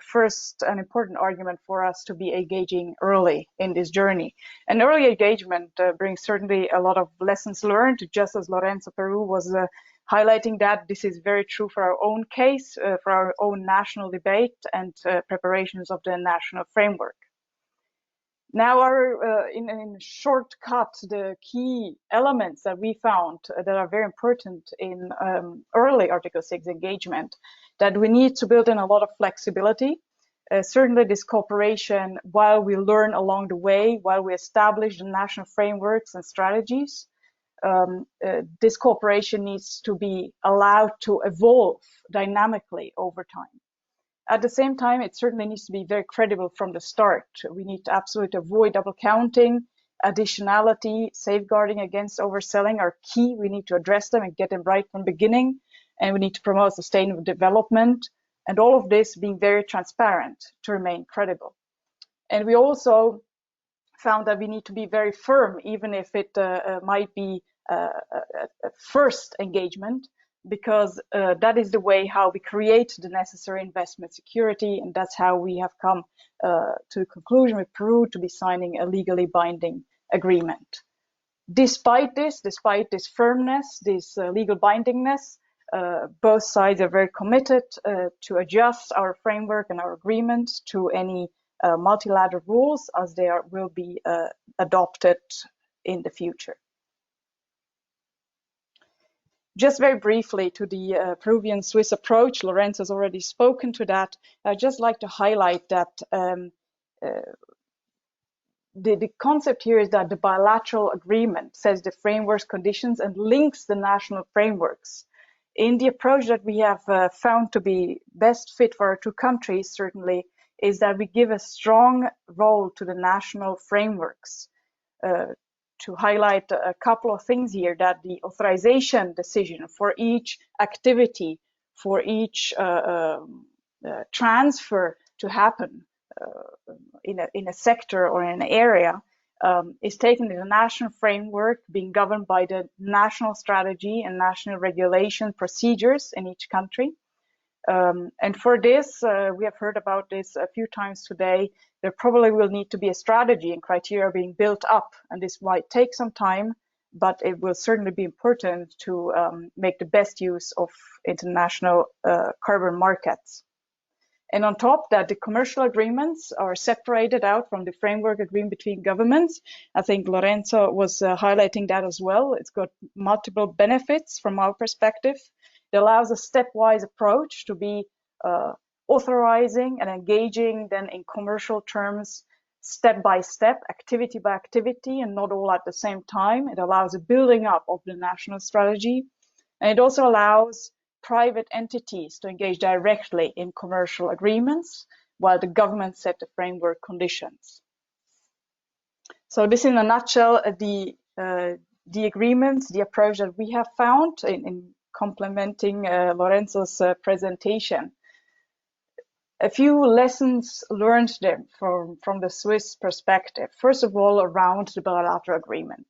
first and important argument for us to be engaging early in this journey. And early engagement brings certainly a lot of lessons learned, just as Lorenzo Peru was highlighting that this is very true for our own case, for our own national debate and preparations of the national framework. Now, in shortcut, the key elements that we found that are very important in early Article 6 engagement, that we need to build in a lot of flexibility. Certainly this cooperation, while we learn along the way, while we establish the national frameworks and strategies, this cooperation needs to be allowed to evolve dynamically over time. At the same time, it certainly needs to be very credible from the start. We need to absolutely avoid double counting, additionality, safeguarding against overselling are key. We need to address them and get them right from the beginning. And we need to promote sustainable development. And all of this being very transparent to remain credible. And we also found that we need to be very firm, even if it might be a first engagement, because that is the way how we create the necessary investment security, and that's how we have come to the conclusion with Peru to be signing a legally binding agreement. Despite this firmness, this legal bindingness, both sides are very committed to adjust our framework and our agreement to any multilateral rules as they will be adopted in the future. Just very briefly to the Peruvian-Swiss approach, Lorenzo has already spoken to that. I'd just like to highlight that the concept here is that the bilateral agreement sets the frameworks, conditions, and links the national frameworks. In the approach that we have found to be best fit for our two countries, certainly, is that we give a strong role to the national frameworks. To highlight a couple of things here, that the authorization decision for each activity, for each transfer to happen in a sector or in an area is taken in the national framework, being governed by the national strategy and national regulation procedures in each country. And for this, we have heard about this a few times today. There probably will need to be a strategy and criteria being built up, and this might take some time, but it will certainly be important to make the best use of international carbon markets. And on top that, the commercial agreements are separated out from the framework agreement between governments. I think Lorenzo was highlighting that as well. It's got multiple benefits from our perspective. It allows a stepwise approach to be authorizing and engaging then in commercial terms, step by step, activity by activity, and not all at the same time. It allows a building up of the national strategy. And it also allows private entities to engage directly in commercial agreements, while the government set the framework conditions. So this in a nutshell, the agreements, the approach that we have found in complementing Lorenzo's presentation. A few lessons learned there from the Swiss perspective. First of all, around the bilateral agreement.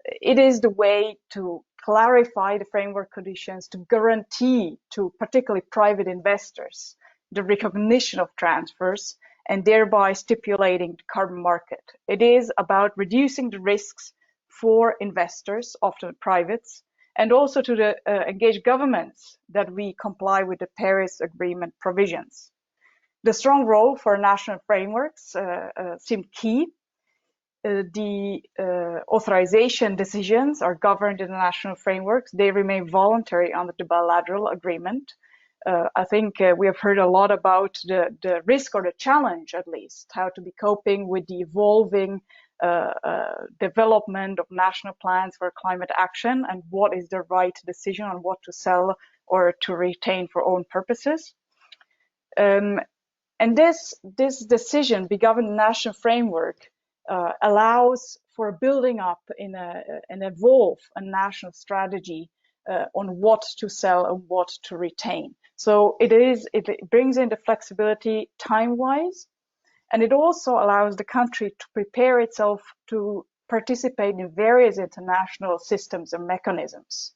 It is the way to clarify the framework conditions, to guarantee to particularly private investors the recognition of transfers, and thereby stipulating the carbon market. It is about reducing the risks for investors, often privates, and also to the engaged governments that we comply with the Paris Agreement provisions. The strong role for national frameworks seemed key. The authorization decisions are governed in the national frameworks. They remain voluntary under the bilateral agreement. I think we have heard a lot about the risk or the challenge, at least, how to be coping with the evolving development of national plans for climate action and what is the right decision on what to sell or to retain for own purposes. And this decision, be governed in the national framework, allows for building up and evolve a national strategy on what to sell and what to retain. So it brings in the flexibility time-wise, and it also allows the country to prepare itself to participate in various international systems and mechanisms.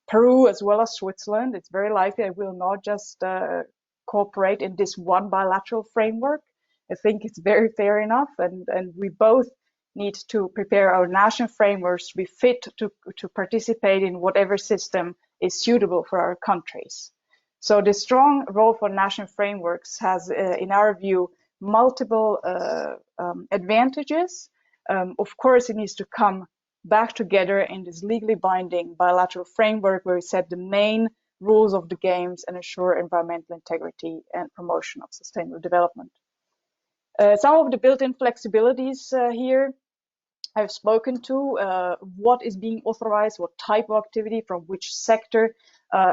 Peru, as well as Switzerland, it's very likely it will not just cooperate in this one bilateral framework. I think it's very fair enough, and we both need to prepare our national frameworks to be fit to participate in whatever system is suitable for our countries. So the strong role for national frameworks has, in our view, multiple advantages. Of course, it needs to come back together in this legally binding bilateral framework where we set the main rules of the games and ensure environmental integrity and promotion of sustainable development. Some of the built-in flexibilities here I've spoken to, what is being authorized, what type of activity from which sector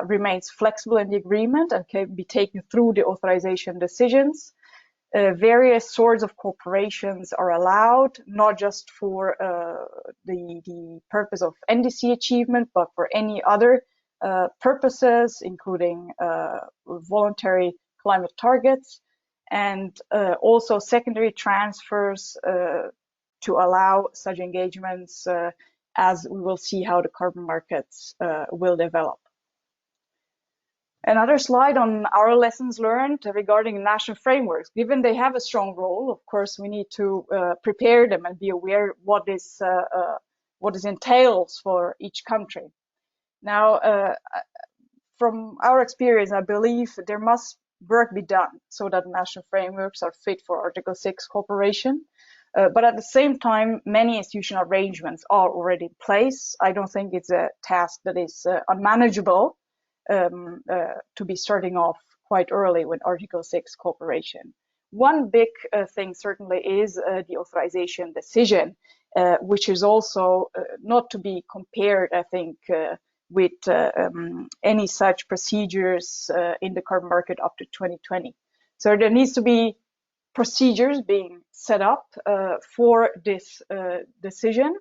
remains flexible in the agreement and can be taken through the authorization decisions. Various sorts of corporations are allowed, not just for the purpose of NDC achievement, but for any other purposes, including voluntary climate targets, and also secondary transfers to allow such engagements as we will see how the carbon markets will develop. Another slide on our lessons learned regarding national frameworks. Given they have a strong role, of course, we need to prepare them and be aware what is entails for each country. Now, from our experience, I believe there must work be done so that national frameworks are fit for Article 6 cooperation. But at the same time, many institutional arrangements are already in place. I don't think it's a task that is unmanageable to be starting off quite early with Article 6 cooperation. One big thing certainly is the authorization decision, which is also not to be compared, I think, with any such procedures in the carbon market up to 2020. So there needs to be procedures being set up for this decision,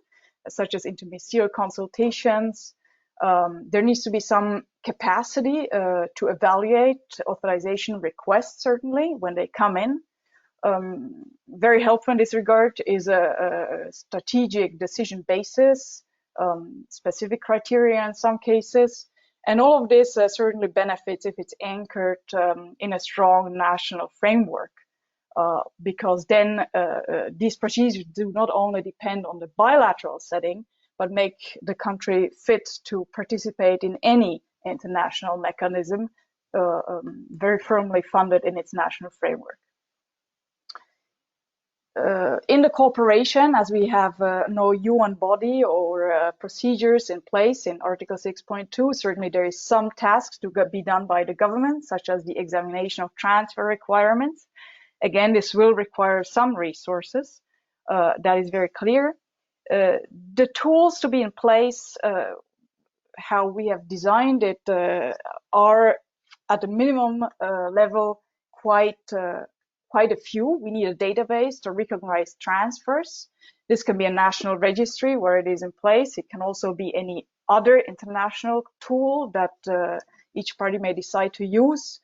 such as interministerial consultations. There needs to be some capacity to evaluate authorization requests, certainly, when they come in. Very helpful in this regard is a strategic decision basis, specific criteria in some cases. And all of this certainly benefits if it's anchored in a strong national framework. Because then these procedures do not only depend on the bilateral setting, but make the country fit to participate in any international mechanism very firmly funded in its national framework. In the cooperation, as we have no UN body or procedures in place in Article 6.2, certainly there is some tasks to be done by the government, such as the examination of transfer requirements. Again, this will require some resources. That is very clear. The tools to be in place, how we have designed it, are at the minimum level quite a few. We need a database to recognize transfers. This can be a national registry where it is in place. It can also be any other international tool that each party may decide to use.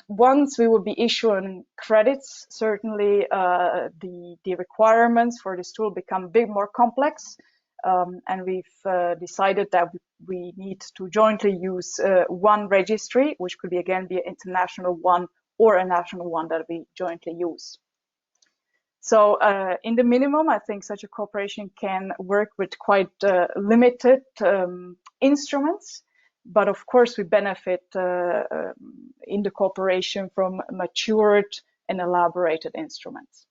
Once we will be issuing credits, certainly the requirements for this tool become a bit more complex, and we've decided that we need to jointly use one registry, which could be again be an international one or a national one that we jointly use. So in the minimum, I think such a cooperation can work with quite limited instruments. but of course, we benefit in the cooperation from matured and elaborated instruments.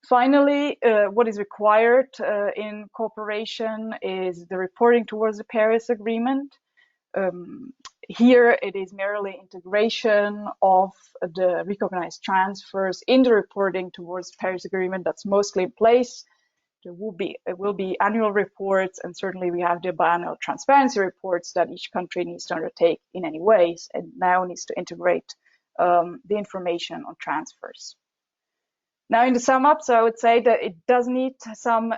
Finally, what is required in cooperation is the reporting towards the Paris Agreement. Here, it is merely integration of the recognized transfers in the reporting towards the Paris Agreement that's mostly in place. There will be annual reports, and certainly we have the biannual transparency reports that each country needs to undertake in any ways, and now needs to integrate the information on transfers. Now, in the sum up, so I would say that it does need some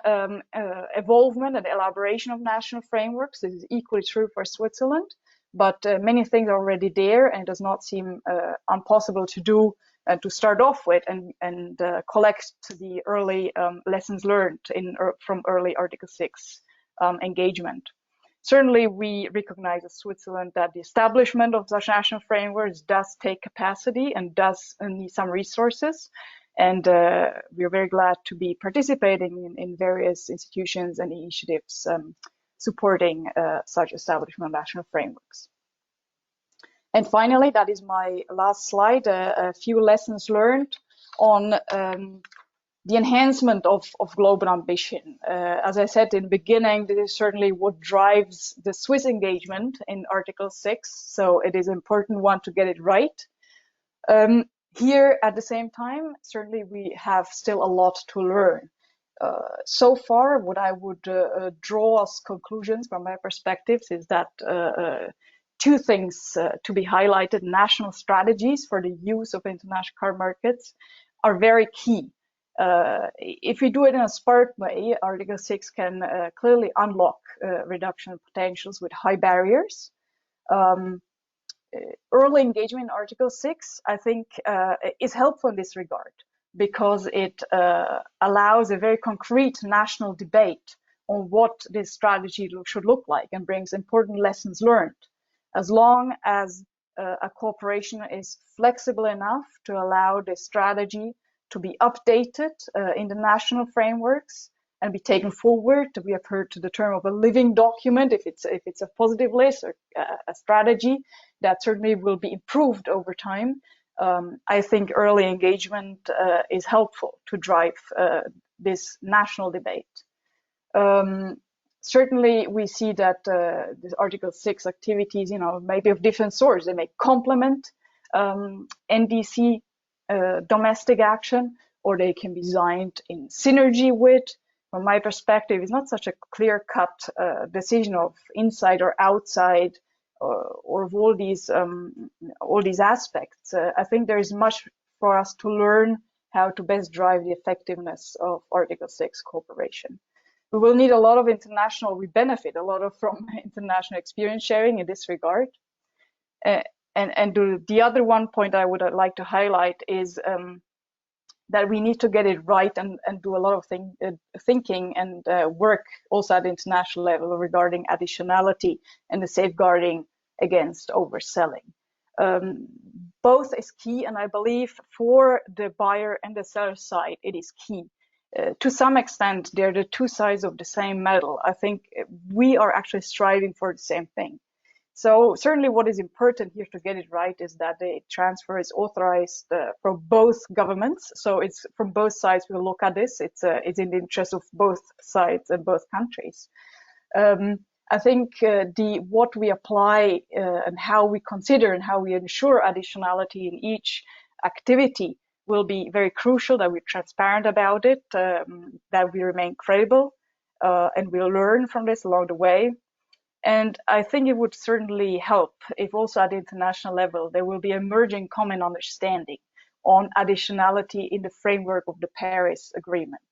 evolvement and elaboration of national frameworks. This is equally true for Switzerland, but many things are already there, and it does not seem impossible to do to start off with and collect the early lessons learned from early Article 6 engagement. Certainly, we recognize as Switzerland that the establishment of such national frameworks does take capacity and does need some resources. And we are very glad to be participating in various institutions and initiatives supporting such establishment of national frameworks. And finally, that is my last slide, a few lessons learned on the enhancement of global ambition. As I said in the beginning, this is certainly what drives the Swiss engagement in Article 6, so it is an important one to get it right. Here, at the same time, certainly we have still a lot to learn. So far, what I would draw as conclusions from my perspectives is that two things to be highlighted: national strategies for the use of international car markets are very key. If we do it in a smart way, Article 6 can clearly unlock reduction potentials with high barriers. Early engagement in Article 6, I think, is helpful in this regard, because it allows a very concrete national debate on what this strategy should look like and brings important lessons learned, as long as a cooperation is flexible enough to allow the strategy to be updated in the national frameworks and be taken forward. We have heard the term of a living document, if it's a positive list or a strategy that certainly will be improved over time. I think early engagement is helpful to drive this national debate. Certainly, we see that the Article 6 activities, maybe of different sorts. They may complement NDC domestic action, or they can be designed in synergy with. From my perspective, it's not such a clear-cut decision of inside or outside, or of all these aspects. I think there is much for us to learn how to best drive the effectiveness of Article 6 cooperation. We will need a lot of international. We benefit a lot from international experience sharing in this regard. And the other one point I would like to highlight is that we need to get it right and do a lot of thinking and work also at the international level regarding additionality and the safeguarding against overselling. Both is key, and I believe for the buyer and the seller side, it is key. To some extent, they're the two sides of the same medal. I think we are actually striving for the same thing. So certainly what is important here to get it right is that the transfer is authorized from both governments. So it's from both sides we'll look at this. It's in the interest of both sides and both countries. I think what we apply and how we consider and how we ensure additionality in each activity will be very crucial, that we're transparent about it, that we remain credible, and we'll learn from this along the way. And I think it would certainly help if also at the international level there will be emerging common understanding on additionality in the framework of the Paris Agreement.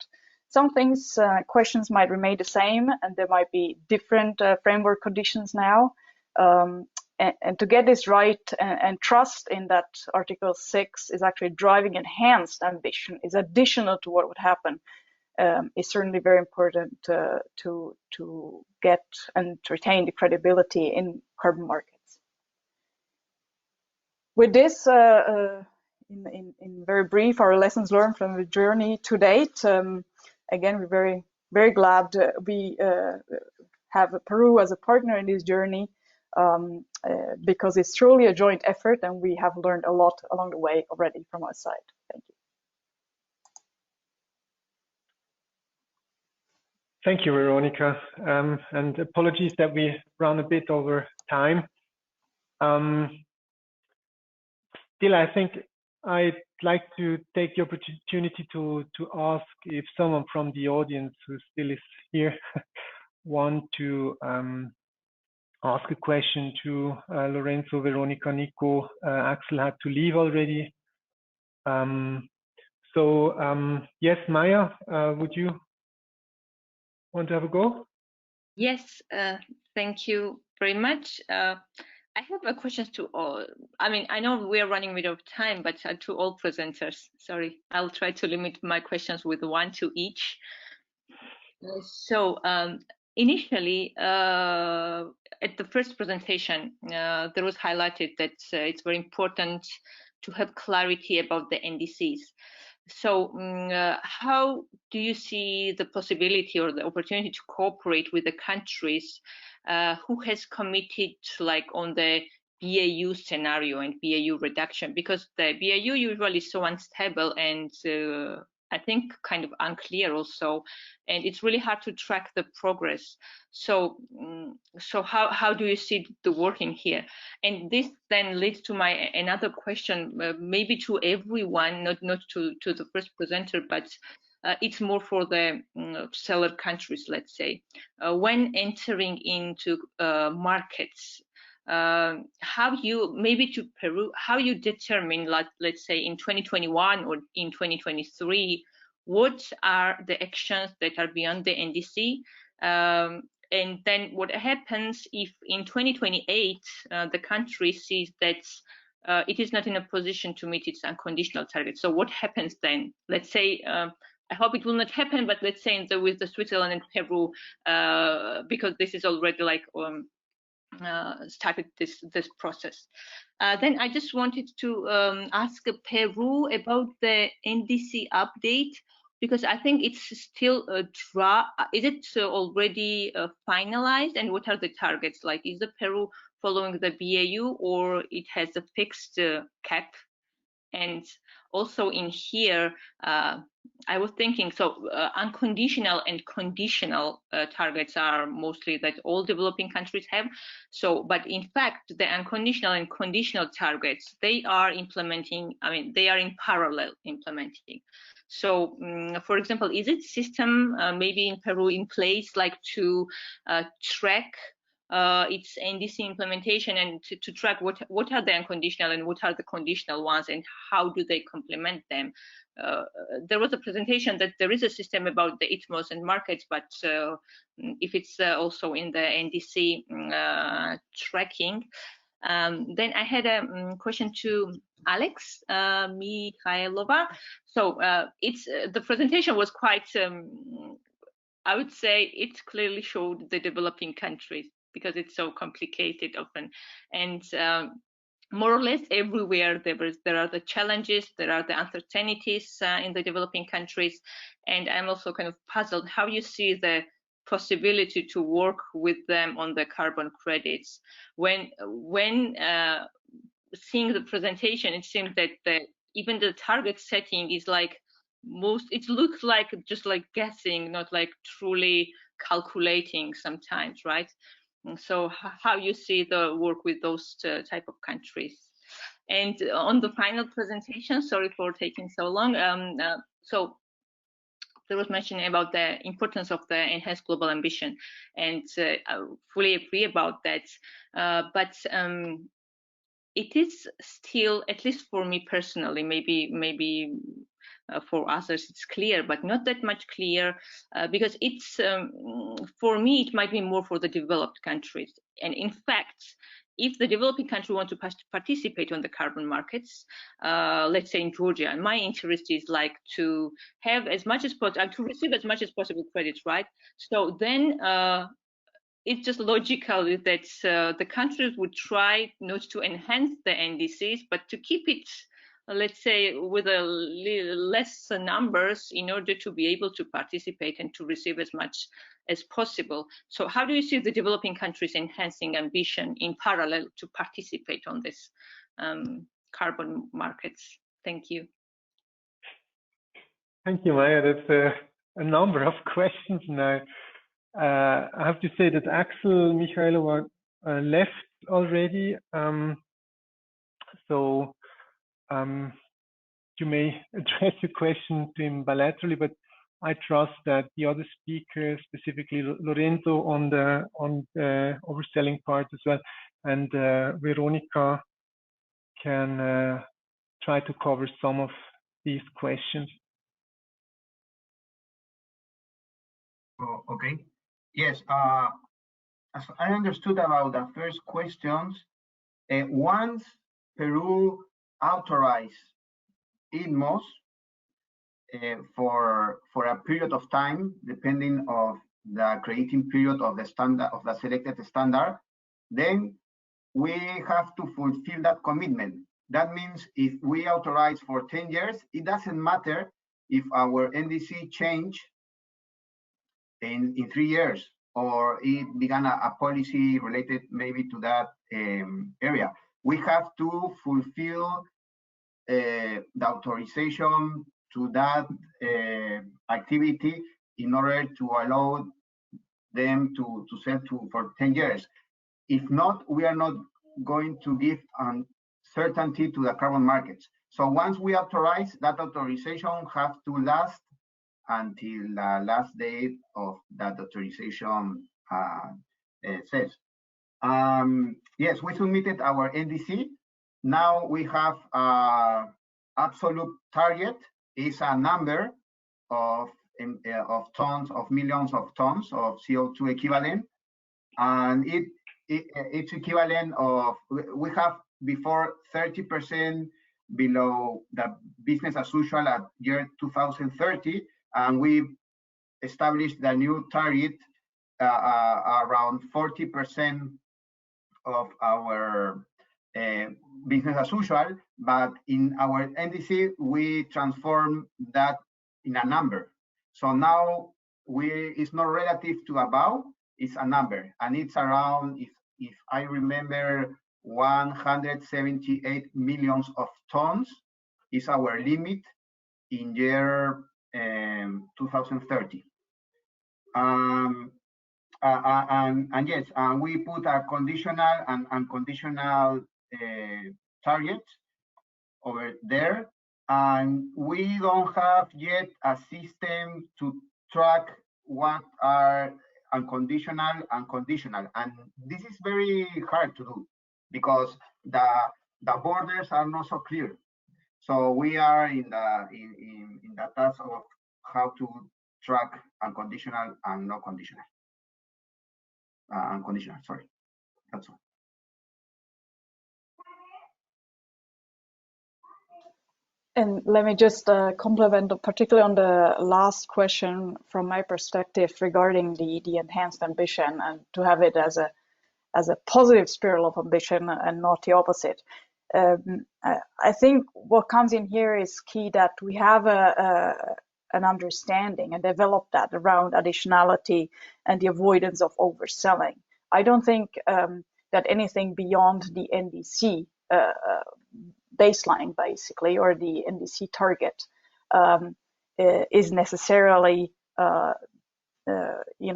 Some things, questions might remain the same, and there might be different framework conditions now. And to get this right and trust in that Article 6 is actually driving enhanced ambition, is additional to what would happen, is certainly very important to get and to retain the credibility in carbon markets. With this, in very brief, our lessons learned from the journey to date. Again, we're very, very glad we have Peru as a partner in this journey. because it's truly a joint effort, and we have learned a lot along the way already from our side. Thank you. Thank you, Veronica, and apologies that we ran a bit over time. Still, I think I'd like to take the opportunity to ask if someone from the audience who still is here want to ask a question to Lorenzo, Veronica, Nico. Axel had to leave already. Yes, Maya, would you want to have a go? Yes, thank you very much. I have a question to all. I mean, I know we are running out of time, but to all presenters, sorry, I'll try to limit my questions with one to each. Initially, at the first presentation, there was highlighted that it's very important to have clarity about the NDCs. So how do you see the possibility or the opportunity to cooperate with the countries who has committed like on the BAU scenario and BAU reduction? Because the BAU usually is so unstable and I think kind of unclear also, and it's really hard to track the progress. So how do you see the working here? And this then leads to my another question, maybe to everyone, not to the first presenter, but it's more for the seller countries, let's say. When entering into markets, how you, maybe to Peru, how you determine, let's say in 2021 or in 2023, what are the actions that are beyond the NDC? And then what happens if in 2028 the country sees that it is not in a position to meet its unconditional target? So what happens then? Let's say, I hope it will not happen, but let's say with the Switzerland and Peru, because this is already like started this process. Then I just wanted to ask Peru about the NDC update, because I think it's still a draft. Is it already finalized, and what are the targets? Like, is the Peru following the BAU or it has a fixed cap? And also in here, I was thinking, so unconditional and conditional targets are mostly that all developing countries have. So, but in fact, the unconditional and conditional targets, they are implementing, I mean, they are in parallel implementing. So, for example, is it system maybe in Peru in place, like to track its NDC implementation and to track what are the unconditional and what are the conditional ones and how do they complement them? There was a presentation that there is a system about the ITMOS and markets, but if it's also in the NDC tracking. Then I had a question to Alex Mikhailova. So it's the presentation was quite, I would say it clearly showed the developing countries, because it's so complicated often, and more or less everywhere there are the challenges, there are the uncertainties in the developing countries, and I'm also kind of puzzled how you see the possibility to work with them on the carbon credits. When seeing the presentation, it seems that even the target setting is like it looks like just like guessing, not like truly calculating sometimes, right? So how you see the work with those type of countries. And on the final presentation, sorry for taking so long, so there was mentioning about the importance of the enhanced global ambition, and I fully agree about that, but it is still, at least for me personally, maybe for others it's clear, but not that much clear, because it's for me it might be more for the developed countries. And in fact, if the developing country want to participate on the carbon markets, let's say in Georgia, my interest is like to have as much as possible, to receive as much as possible credits, right? So then it's just logical that the countries would try not to enhance the NDCs, but to keep it let's say, with less numbers in order to be able to participate and to receive as much as possible. So how do you see the developing countries enhancing ambition in parallel to participate on this carbon markets? Thank you. Thank you, Maya. That's a number of questions now. I have to say that Axel Michailova left already. So you may address your question to him bilaterally, but I trust that the other speakers, specifically Lorenzo on the overselling part as well, and Veronica can try to cover some of these questions. Oh, okay. Yes. As I understood about the first questions, once Peru authorized INMOs for a period of time, depending of the creating period of the standard of the selected standard, then we have to fulfill that commitment. That means if we authorize for 10 years, it doesn't matter if our NDC change in 3 years, or it began a policy related maybe to that area. We have to fulfill the authorization to that activity in order to allow them to sell for 10 years. If not, we are not going to give certainty to the carbon markets. So once we authorize, that authorization have to last until the last date of that authorization says. Yes, we submitted our NDC. Now we have absolute target is a number of tons, of millions of tons of CO2 equivalent, and it's equivalent of, we have before 30% below the business as usual at year 2030, and we established the new target around 40% of our business as usual, but in our NDC, we transform that in a number. So now it's not relative to above, it's a number, and it's around, if I remember, 178 millions of tons is our limit in year 2030. And yes, we put a conditional and unconditional target over there, and we don't have yet a system to track what are unconditional and conditional, and this is very hard to do because the borders are not so clear. So we are in the task of how to track unconditional and not conditional. Unconditional, sorry, that's all. And let me just complement, particularly on the last question from my perspective regarding the enhanced ambition, and to have it as a positive spiral of ambition and not the opposite. I think what comes in here is key, that we have an understanding and develop that around additionality and the avoidance of overselling. I don't think that anything beyond the NDC baseline, basically, or the NDC target is necessarily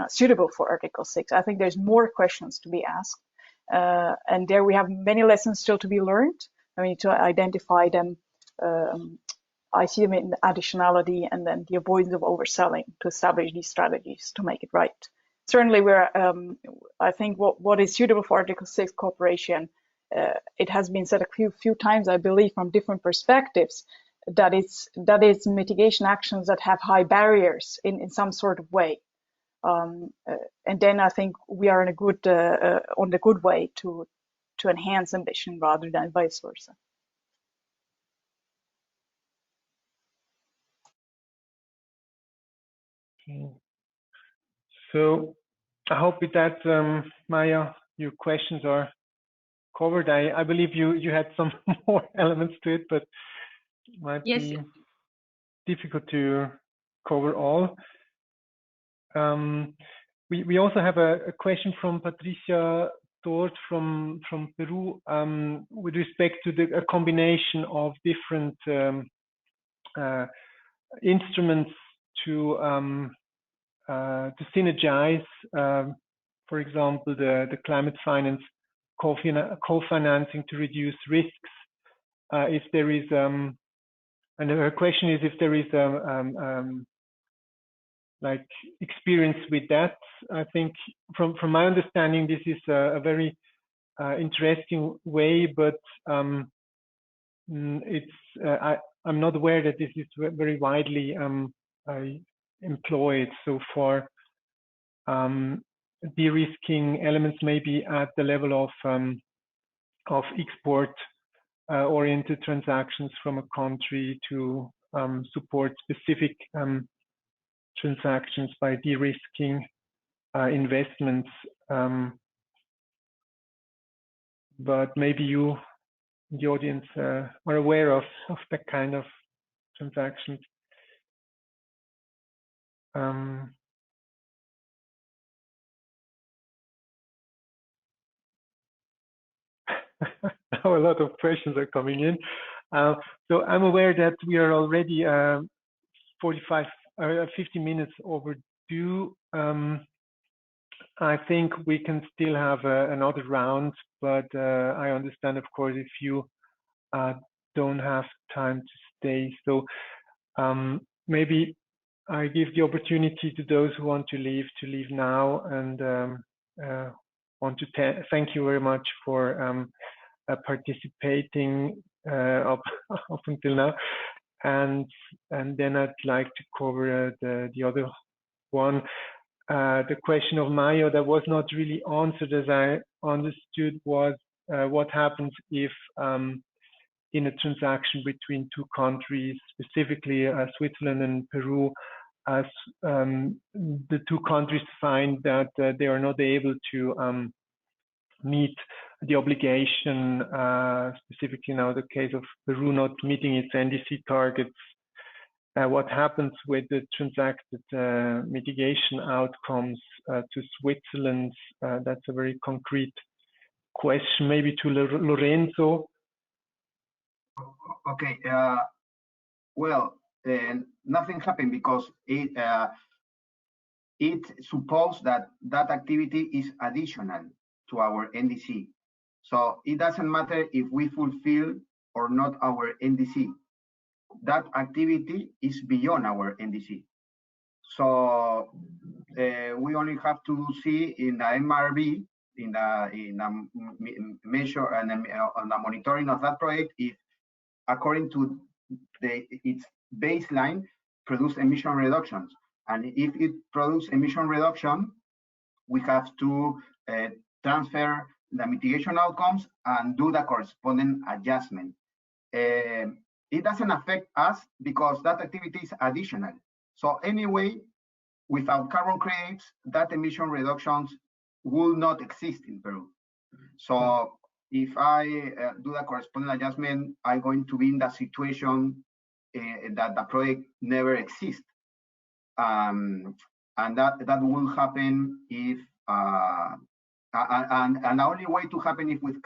suitable for Article 6. I think there's more questions to be asked, and there we have many lessons still to be learned. I mean, to identify them. I see them in additionality and then the avoidance of overselling, to establish these strategies to make it right. Certainly, I think what is suitable for Article 6 cooperation, it has been said a few times, I believe, from different perspectives, that it's mitigation actions that have high barriers in some sort of way. And then I think we are on the good way to enhance ambition rather than vice versa. So I hope with that, Maya, your questions are covered. I believe you had some more elements to it, but might Yes. be difficult to cover all. We also have a question from Patricia Dort from Peru with respect to a combination of different instruments to synergize, for example, the climate finance co-financing to reduce risks. If there is, and her question is if there is like experience with that. I think from my understanding, this is a very interesting way, but I'm not aware that this is very widely employed so far. De-risking elements may be at the level of export oriented transactions from a country to support specific transactions by de-risking investments. But maybe you, the audience, are aware of that kind of transactions. Now a lot of questions are coming in. So I'm aware that we are already 50 minutes overdue. I think we can still have another round, but I understand, of course, if you don't have time to stay. So maybe I give the opportunity to those who want to leave now, and want to thank you very much for participating up until now. And then I'd like to cover the other one. The question of Mayo that was not really answered, as I understood, was what happens if in a transaction between two countries, specifically Switzerland and Peru, as the two countries find that they are not able to meet the obligation, specifically now the case of Peru not meeting its NDC targets. What happens with the transacted mitigation outcomes to Switzerland? That's a very concrete question, maybe to Lorenzo. Okay. Well, nothing happened because it supposes that activity is additional to our NDC. So it doesn't matter if we fulfill or not our NDC. That activity is beyond our NDC. So we only have to see in the MRB, in the measure and on the monitoring of that project, if according to its baseline produce emission reductions. And if it produces emission reduction, we have to transfer the mitigation outcomes and do the corresponding adjustment. It doesn't affect us because that activity is additional. So anyway, without carbon credits, that emission reductions will not exist in Peru. So if I do the corresponding adjustment, I'm going to be in the situation that the project never exists. And that will happen if, and the only way to happen is with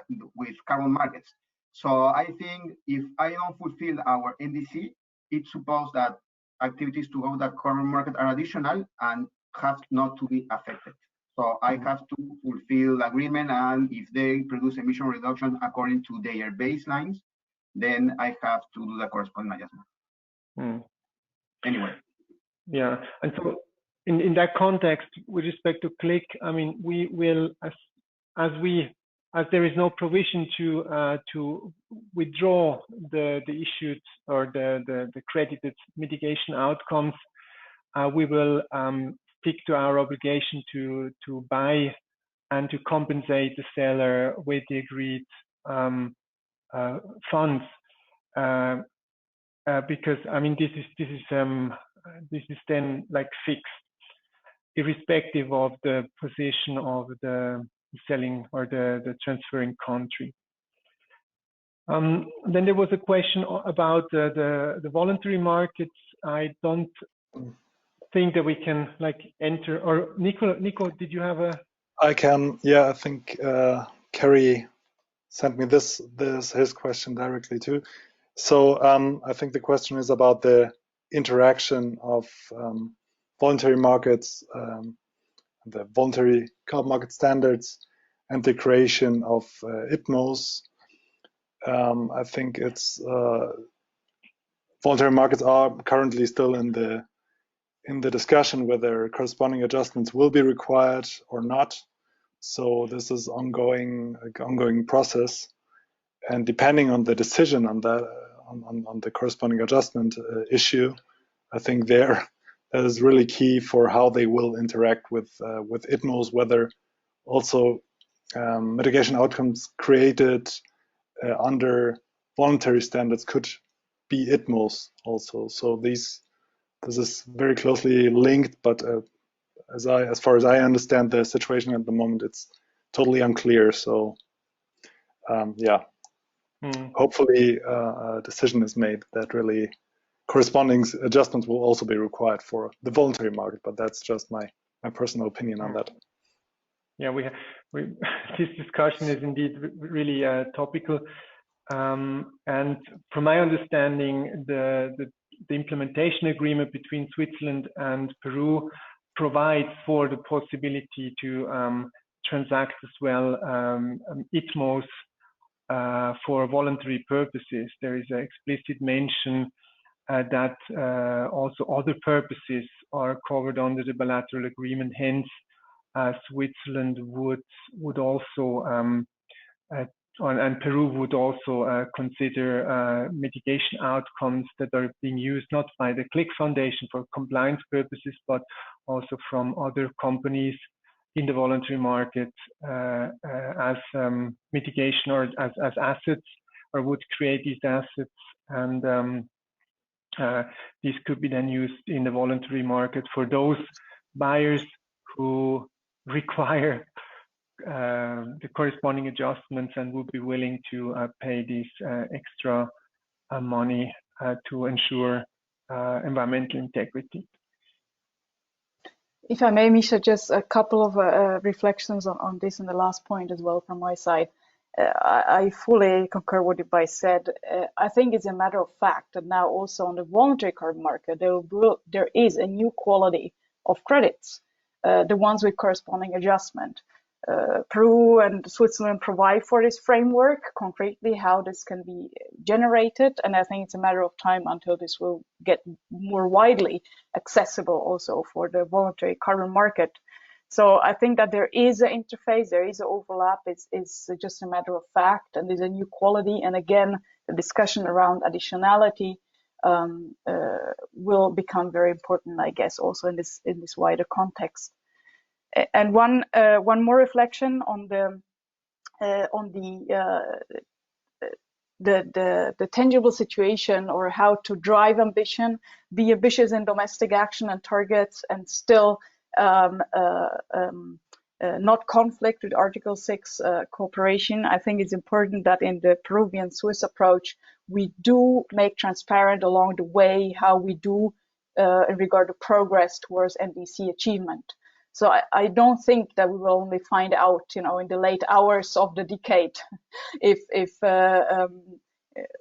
carbon markets. So I think if I don't fulfill our NDC, it supposes that activities to go that carbon market are additional and have not to be affected. So I have to fulfill the agreement, and if they produce emission reduction according to their baselines, then I have to do the corresponding adjustment. Anyway. Yeah, and so in that context, with respect to CLIC, I mean, we will, as there is no provision to withdraw the issued or the credited mitigation outcomes, we will stick to our obligation to buy and to compensate the seller with the agreed funds, because I mean this is then like fixed, irrespective of the position of the selling or the transferring country. Then there was a question about the voluntary markets. I don't think that we can like enter, or Nico, did you have a? I can, yeah, I think Kerry sent me his question directly too. So I think the question is about the interaction of voluntary markets, the voluntary carbon market standards, and the creation of IPMOs. I think it's voluntary markets are currently still in the discussion whether corresponding adjustments will be required or not. So this is ongoing process, and depending on the decision on that on the corresponding adjustment issue, I think that is really key for how they will interact with IPMOs, whether also mitigation outcomes created under voluntary standards could be IPMOs also. So this is very closely linked, but as far as I understand the situation at the moment, it's totally unclear. So yeah, hopefully a decision is made that really corresponding adjustments will also be required for the voluntary market, but that's just my personal opinion on that. Yeah, this discussion is indeed really topical, and from my understanding, the implementation agreement between Switzerland and Peru provides for the possibility to transact as well ITMOs for voluntary purposes. There is an explicit mention that also other purposes are covered under the bilateral agreement. Hence, Switzerland would also and Peru would also consider mitigation outcomes that are being used not by the CLIC Foundation for compliance purposes, but also from other companies in the voluntary market as mitigation or as assets, or would create these assets, and these could be then used in the voluntary market for those buyers who require the corresponding adjustments and would be willing to pay this extra money to ensure environmental integrity. If I may, Misha, just a couple of reflections on this and the last point as well from my side. I fully concur with what you said. I think it's a matter of fact that now also on the voluntary carbon market, there is a new quality of credits, the ones with corresponding adjustment. Peru and Switzerland provide for this framework concretely how this can be generated, and I think it's a matter of time until this will get more widely accessible also for the voluntary carbon market. So I think that there is an interface, there is an overlap. It's just a matter of fact, and there's a new quality. And again, the discussion around additionality will become very important, I guess, also in this wider context. And one more reflection on the tangible situation, or how to drive ambition, be ambitious in domestic action and targets, and still not conflict with Article 6 cooperation. I think it's important that in the Peruvian-Swiss approach, we do make transparent along the way how we do in regard to progress towards NDC achievement. So I don't think that we will only find out, in the late hours of the decade, if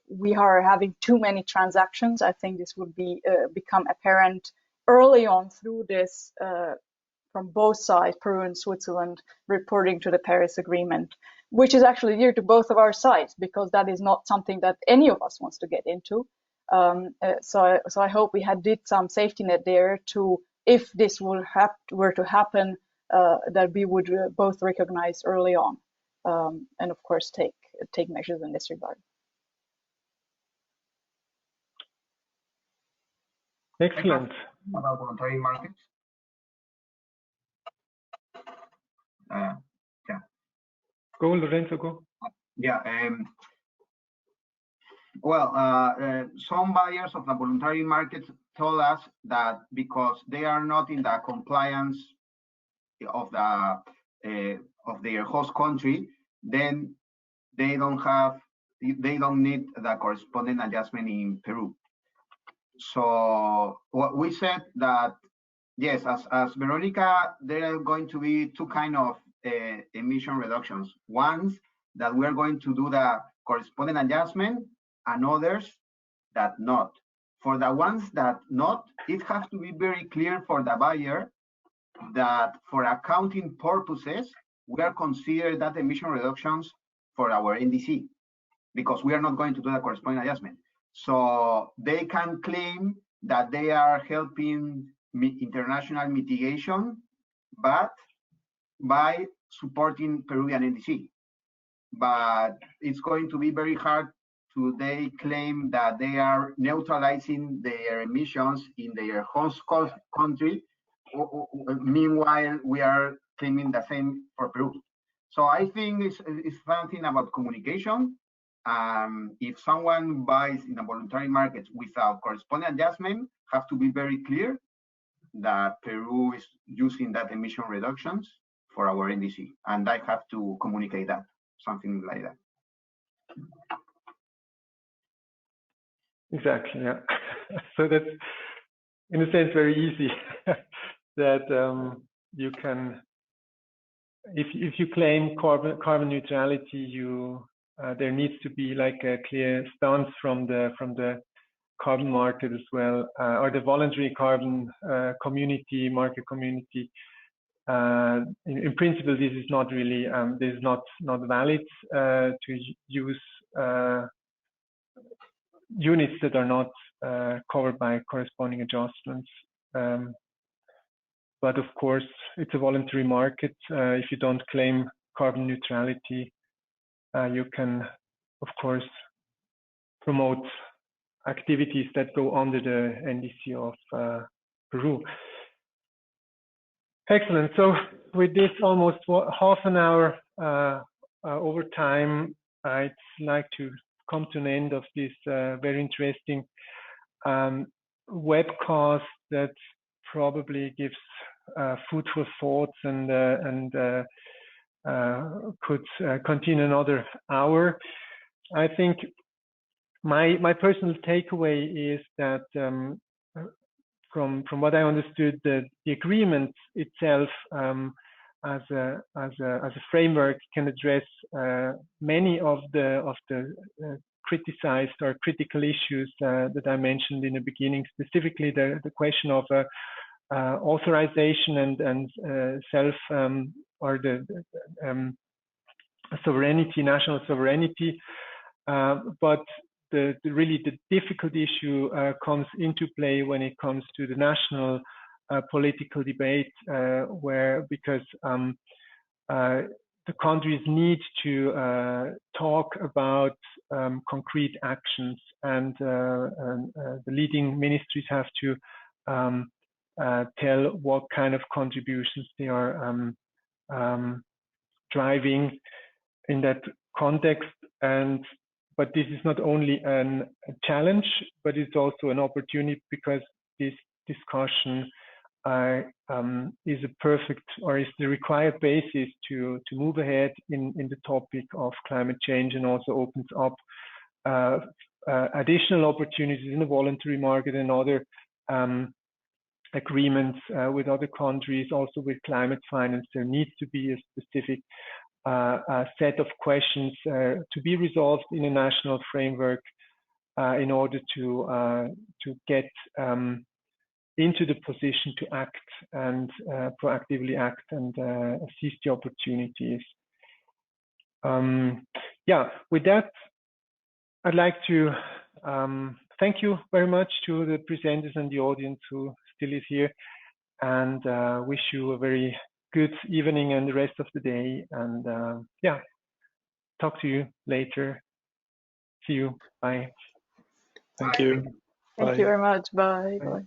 we are having too many transactions. I think this would become apparent early on through this, from both sides, Peru and Switzerland, reporting to the Paris Agreement, which is actually dear to both of our sides, because that is not something that any of us wants to get into. So I hope we did some safety net there to, if this were to happen, that we would both recognize early on, and of course take measures in this regard. Excellent. About voluntary markets. Yeah. Go, Lorenzo, go. Yeah. Well, some buyers of the voluntary markets told us that because they are not in the compliance of their host country, then they don't have they don't need the corresponding adjustment in Peru. So what we said that, yes, as Veronica, there are going to be two kind of emission reductions. Ones that we are going to do the corresponding adjustment, and others that not. For the ones that not, it has to be very clear for the buyer that for accounting purposes, we are considering that emission reductions for our NDC, because we are not going to do the corresponding adjustment. So they can claim that they are helping international mitigation, but by supporting Peruvian NDC. But it's going to be very hard to they claim that they are neutralizing their emissions in their host country. Meanwhile, we are claiming the same for Peru. So I think it's something about communication. If someone buys in a voluntary market without corresponding adjustment, have to be very clear that Peru is using that emission reductions for our NDC, and I have to communicate that, something like that. Exactly, yeah. So that's, in a sense, very easy. That you can, if you claim carbon neutrality, you there needs to be like a clear stance from the carbon market as well, or the voluntary carbon market community. In principle, this is not really this is not valid to use units that are not covered by corresponding adjustments. But of course, it's a voluntary market. If you don't claim carbon neutrality, you can, of course, promote activities that go under the NDC of Peru. Excellent. So with this almost half an hour over time, I'd like to come to an end of this very interesting webcast that probably gives food for thoughts and could continue another hour. I think my personal takeaway is that from what I understood, the agreement itself as a framework can address many of the criticized or critical issues that I mentioned in the beginning, specifically the question of authorization and self or the sovereignty, national sovereignty, but really the difficult issue comes into play when it comes to the national political debate, because the countries need to talk about concrete actions, and the leading ministries have to tell what kind of contributions they are driving in that context. But this is not only a challenge, but it's also an opportunity, because this discussion is a perfect, or is the required basis to move ahead in the topic of climate change, and also opens up additional opportunities in the voluntary market and other agreements with other countries. Also with climate finance, there needs to be a specific a set of questions to be resolved in a national framework in order to get into the position to act and proactively act and seize the opportunities. Yeah, with that, I'd like to thank you very much to the presenters and the audience who still is here, and wish you a very good evening and the rest of the day. And yeah, talk to you later. See you. Bye. Thank you. Thank you very much. Bye. Bye. Bye.